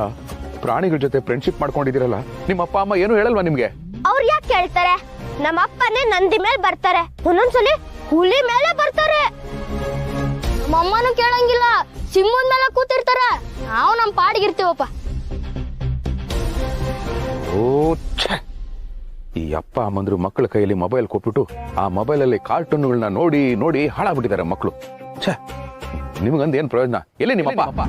ಪ್ರಾಣಿಗಳ ಜೊತೆ ಫ್ರೆಂಡ್ಶಿಪ್ ಮಾಡ್ಕೊಂಡಿದ್ದೀರಲ್ಲ, ನಿಮ್ಮ ಅಪ್ಪ ಅಮ್ಮ ಏನು ಹೇಳಲ್ವಾ ನಿಮ್ಗೆ? ಅವ್ರು ಯಾಕೆ ಕೇಳ್ತಾರೆ? ನಮ್ಮ ಅಪ್ಪನೇ ನಂದಿ ಮೇಲೆ ಬರ್ತಾರೆ, ಒಂದೊಂದ್ಸಲಿ ಹುಲಿ ಮೇಲೆ ಬರ್ತಾರೆ. ನಮ್ಮಮ್ಮನೂ ಕೇಳಂಗಿಲ್ಲ, ಸಿಂಹದ ಮೇಲೆ ಕೂತಿರ್ತಾರ. ನಾವು ನಮ್ ಪಾಡಿಗಿರ್ತೀವಪ್ಪ. ಓ ಛೆ! ಈ ಅಪ್ಪ ಅಮ್ಮಂದ್ರು ಮಕ್ಕಳ ಕೈಯಲ್ಲಿ ಮೊಬೈಲ್ ಕೊಟ್ಬಿಟ್ಟು ಆ ಮೊಬೈಲ್ ಅಲ್ಲಿ ಕಾರ್ಟೂನ್ಗಳನ್ನ ನೋಡಿ ನೋಡಿ ಹಾಳಾಗ್ಬಿಟ್ಟಿದ್ದಾರೆ ಮಕ್ಕಳು. ಛೆ, ನಿಮ್ಗಂದ ಏನ್ ಪ್ರಯೋಜನ? ಎಲ್ಲಿ ನಿಮ್ಮಪ್ಪ?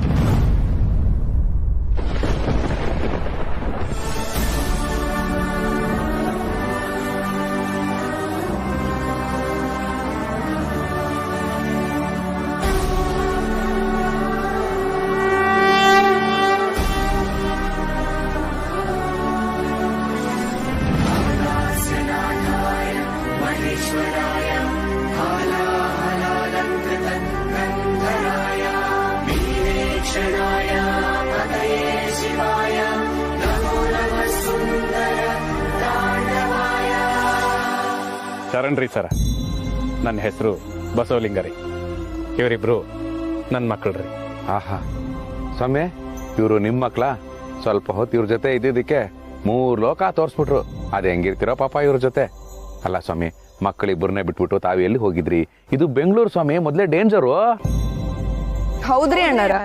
ಶರಣ್ರಿ ಸರ, ನನ್ನ ಹೆಸರು ಬಸವಲಿಂಗರಿ. ಇವರಿಬ್ರು ನನ್ನ ಮಕ್ಕಳ್ರಿ. ಆಹಾ ಸ್ವಾಮಿ, ಇವರು ನಿಮ್ ಮಕ್ಳ? ಸ್ವಲ್ಪ ಹೊತ್ತು ಇವ್ರ ಜೊತೆ ಇದ್ದಿದ್ದಕ್ಕೆ 3 ಲೋಕ ತೋರ್ಸ್ಬಿಟ್ರು. ಅದ್ ಹೆಂಗಿರ್ತೀರೋ ಪಾಪ ಇವ್ರ ಜೊತೆ. ಅಲ್ಲ ಸ್ವಾಮಿ, ಮಕ್ಕಳಿಬ್ಬರನ್ನೇ ಬಿಟ್ಬಿಟ್ಟು ತಾವು ಎಲ್ಲಿ ಹೋಗಿದ್ರಿ? ಇದು ಬೆಂಗಳೂರು ಸ್ವಾಮಿ, ಮೊದ್ಲೇ ಡೇಂಜರು. ಹೌದ್ರಿ ಅಣ್ಣಾರ.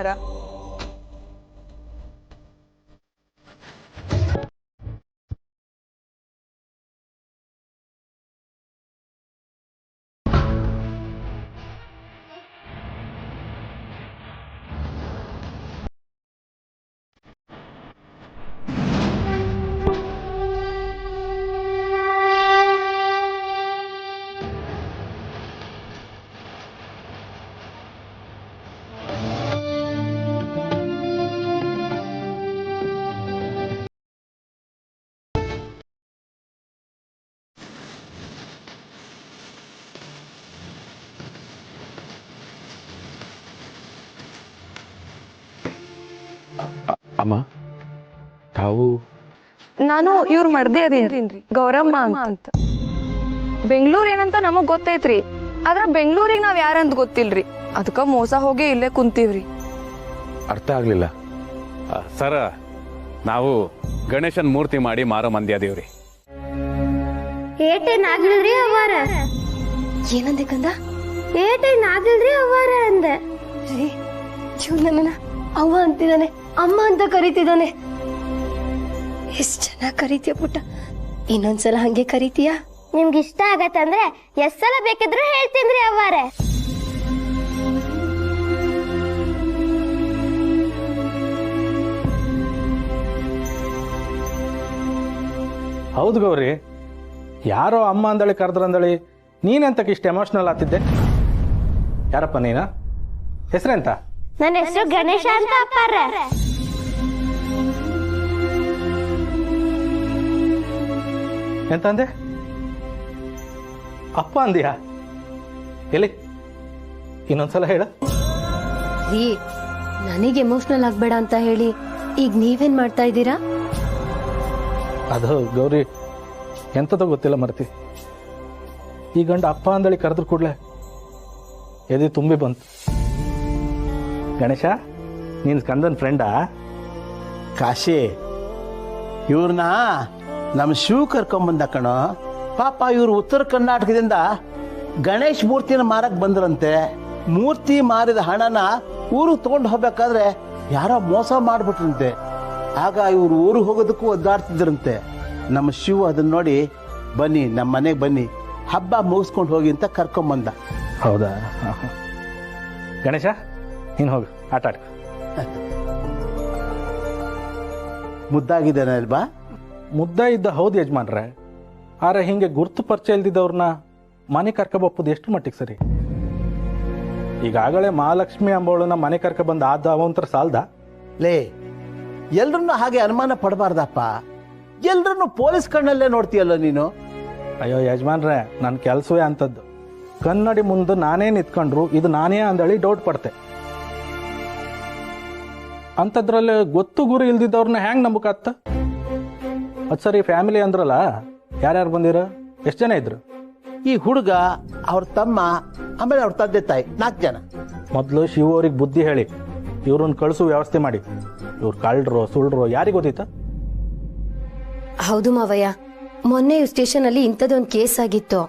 ಅಮ್ಮ, ತಾವು? ನಾನು ಇವ್ರ ಮರ್ದೆ ಅದೇನ್ರಿ, ಗೌರಮ್ಮ ಅಂತ. ಬೆಂಗಳೂರು ಏನಂತ ನಮಗ್ ಗೊತ್ತೈತ್ರಿ, ಆದ್ರ ಬೆಂಗಳೂರಿಗೆ ನಾವ್ ಯಾರಂತ ಗೊತ್ತಿಲ್ರಿ. ಅದಕ್ಕ ಮೋಸ ಹೋಗಿ ಇಲ್ಲೇ ಕುಂತೀವ್ರಿ. ಅರ್ಥ ಆಗ್ಲಿಲ್ಲ ಸರ. ನಾವು ಗಣೇಶನ್ ಮೂರ್ತಿ ಮಾಡಿ ಮಾರೋ ಮಂದಿ ಅದೇವ್ರಿ. ಏಟೇನಾಗ್ಲಿಲ್ರಿ ಅವಾರ? ಏನಂದೆ ಕಂದ? ಏಟೇನಾಗ್ಲಿಲ್ರಿ ಅವಾರ ಅಂದೆ. ನನ್ನ ಅವ್ವ ಅಂತಿದ್ದಾನೆ, ಅಮ್ಮ ಅಂತ ಕರಿತಿದ್ದಾನೆ. ಎಷ್ಟ್ ಚೆನ್ನಾಗ್ ಕರಿತೀಯ ಪುಟ್ಟ, ಇನ್ನೊಂದ್ಸಲ ಹಂಗೆ ಕರಿತೀಯಾ? ನಿಮ್ಗೆ ಇಷ್ಟ ಆಗತ್ತಂದ್ರೆ ಎಷ್ಟ್ ಸಲ ಬೇಕಿದ್ರು ಹೇಳ್ತೀನ್ರಿ ಅವಾರೆ. ಹೌದು ಗೌರಿ, ಯಾರೋ ಅಮ್ಮ ಅಂದಳಿ ಕರೆದ್ರಂದಳಿ ನೀನೆಂತಕ್ಕೆ ಇಷ್ಟು ಎಮೋಷನಲ್ ಆಗ್ತಿದ್ದೆ? ಯಾರಪ್ಪ ನೀನ? ಹೆಸರೆಂತ? ನನ್ನ ಹೆಸರು ಗಣೇಶ ಅಂತ ಅಪ್ಪಾರ. ಎಂತಂದೆ? ಅಪ್ಪ ಅಂದಿಯಾ? ಎಲ್ಲಿ ಇನ್ನೊಂದ್ಸಲ ಹೇಳ. ರೀ ನನಗೆ ಎಮೋಷನಲ್ ಆಗ್ಬೇಡ ಅಂತ ಹೇಳಿ ಈಗ ನೀವೇನ್ ಮಾಡ್ತಾ ಇದ್ದೀರಾ? ಅದು ಗೌರಿ ಎಂಥದೋ ಗೊತ್ತಿಲ್ಲ ಮರ್ತಿ. ಈ ಗಂಡ ಅಪ್ಪ ಅಂದಳಿ ಕರೆದ್ರು ಕೂಡಲೇ ಎದೆ ತುಂಬಿ ಬಂತು. ಗಣೇಶ, ನೀನು ಸ್ಕಂದನ್ ಫ್ರೆಂಡಾ? ಕಾಶಿ, ಇವ್ರನ್ನ ನಮ್ಮ ಶಿವ ಕರ್ಕೊಂಬಂದ ಕಣೋ. ಪಾಪ ಇವ್ರು ಉತ್ತರ ಕರ್ನಾಟಕದಿಂದ ಗಣೇಶ್ ಮೂರ್ತಿನ ಮಾರಕ್ ಬಂದ್ರಂತೆ. ಮೂರ್ತಿ ಮಾರಿದ ಹಣನ ಊರಿಗೆ ತಗೊಂಡು ಹೋಗ್ಬೇಕಾದ್ರೆ ಯಾರೋ ಮೋಸ ಮಾಡ್ಬಿಟ್ರಂತೆ. ಆಗ ಇವ್ರು ಊರಿಗೆ ಹೋಗೋದಕ್ಕೂ ಒದ್ದಾಡ್ತಿದ್ರಂತೆ. ನಮ್ಮ ಶಿವ ಅದನ್ನ ನೋಡಿ, ಬನ್ನಿ ನಮ್ಮ ಮನೆಗೆ ಬನ್ನಿ, ಹಬ್ಬ ಮುಗಿಸ್ಕೊಂಡು ಹೋಗಿ ಅಂತ ಕರ್ಕೊಂಬಂದ. ಹೌದಾ? ಗಣೇಶ, ನೀನು ಹೋಗು, ಆಟ ಆಡ. ಮುದ್ದಾಗಿದ್ದಾನೆ ಅಲ್ವಾ? ಮುದ್ದ ಇದ್ದ ಹೌದು ಯಜಮಾನ್ರೆ. ಆದ್ರೆ ಹಿಂಗೆ ಗುರ್ತು ಪರಿಚಯ ಇಲ್ದಿದ್ದವ್ರನ್ನ ಮನೆ ಕರ್ಕೊಬಪ್ಪದು ಎಷ್ಟು ಮಟ್ಟಿಗೆ ಸರಿ? ಈಗಾಗಲೇ ಮಹಾಲಕ್ಷ್ಮಿ ಅಂಬೋಳನ್ನ ಮನೆ ಕರ್ಕೊಬಂದು ಆದ ಅವಂತರ ಸಾಲ್ದ? ಲೇ, ಎಲ್ರನ್ನೂ ಹಾಗೆ ಅನುಮಾನ ಪಡಬಾರ್ದಪ್ಪ. ಎಲ್ರನ್ನೂ ಪೊಲೀಸ್ ಕಣ್ಣಲ್ಲೇ ನೋಡ್ತೀಯಲ್ಲ ನೀನು. ಅಯ್ಯೋ ಯಜಮಾನ್ರೆ, ನನ್ನ ಕೆಲಸವೇ ಅಂಥದ್ದು. ಕನ್ನಡಿ ಮುಂದೆ ನಾನೇ ನಿಂತ್ಕೊಂಡ್ರು ಇದು ನಾನೇ ಅಂದಳಿ ಡೌಟ್ ಪಡ್ತೆ. ಅಂಥದ್ರಲ್ಲಿ ಗೊತ್ತು ಗುರು ಇಲ್ದಿದ್ದವ್ರನ್ನ ಹ್ಯಾಂಗ್ ನಂಬಕಾತ್ತ? ಅದು ಸರಿ, ಫ್ಯಾಮಿಲಿ ಅಂದ್ರಲ್ಲ, ಯಾರ್ಯಾರು ಬಂದಿರ? ಎಷ್ಟು ಜನ ಇದ್ರು? ಈ ಹುಡುಗ, ಅವ್ರ ತಮ್ಮ, ಆಮೇಲೆ ಅವ್ರ ತಂದೆ ತಾಯಿ, 4 ಜನ. ಮೊದಲು ಶಿವ ಅವ್ರಿಗೆ ಬುದ್ಧಿ ಹೇಳಿ ಇವ್ರನ್ನ ಕಳಿಸೋ ವ್ಯವಸ್ಥೆ ಮಾಡಿ. ಇವ್ರು ಕಳ್ರು ಸುಳ್ರು ಯಾರಿಗೆ ಗೊತ್ತಿತ್ತ? ಹೌದು ಮಾವಯ್ಯ, ಮೊನ್ನೆ ಸ್ಟೇಷನ್ ಅಲ್ಲಿ ಇಂಥದೊಂದು ಕೇಸ್ ಆಗಿತ್ತು.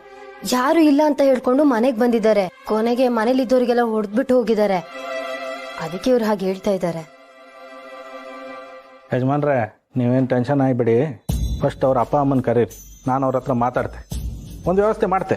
ಯಾರು ಇಲ್ಲ ಅಂತ ಹೇಳ್ಕೊಂಡು ಮನೆಗ್ ಬಂದಿದ್ದಾರೆ. ಕೊನೆಗೆ ಮನೇಲಿದ್ದವ್ರಿಗೆಲ್ಲ ಹೊಡೆದ್ಬಿಟ್ಟು ಹೋಗಿದ್ದಾರೆ. ಅದಕ್ಕೆ ಇವ್ರು ಹಾಗೆ ಹೇಳ್ತಾ ಇದ್ದಾರೆ. ಯಜಮಾನ್ರೆ, ನೀವೇನು ಟೆನ್ಷನ್ ಆಗಿಬಿಡಿ. ಫಸ್ಟ್ ಅವ್ರ ಅಪ್ಪ ಅಮ್ಮನ ಕರೀರಿ, ನಾನು ಅವ್ರ ಹತ್ರ ಮಾತಾಡ್ತೆ, ಒಂದು ವ್ಯವಸ್ಥೆ ಮಾಡ್ತೆ.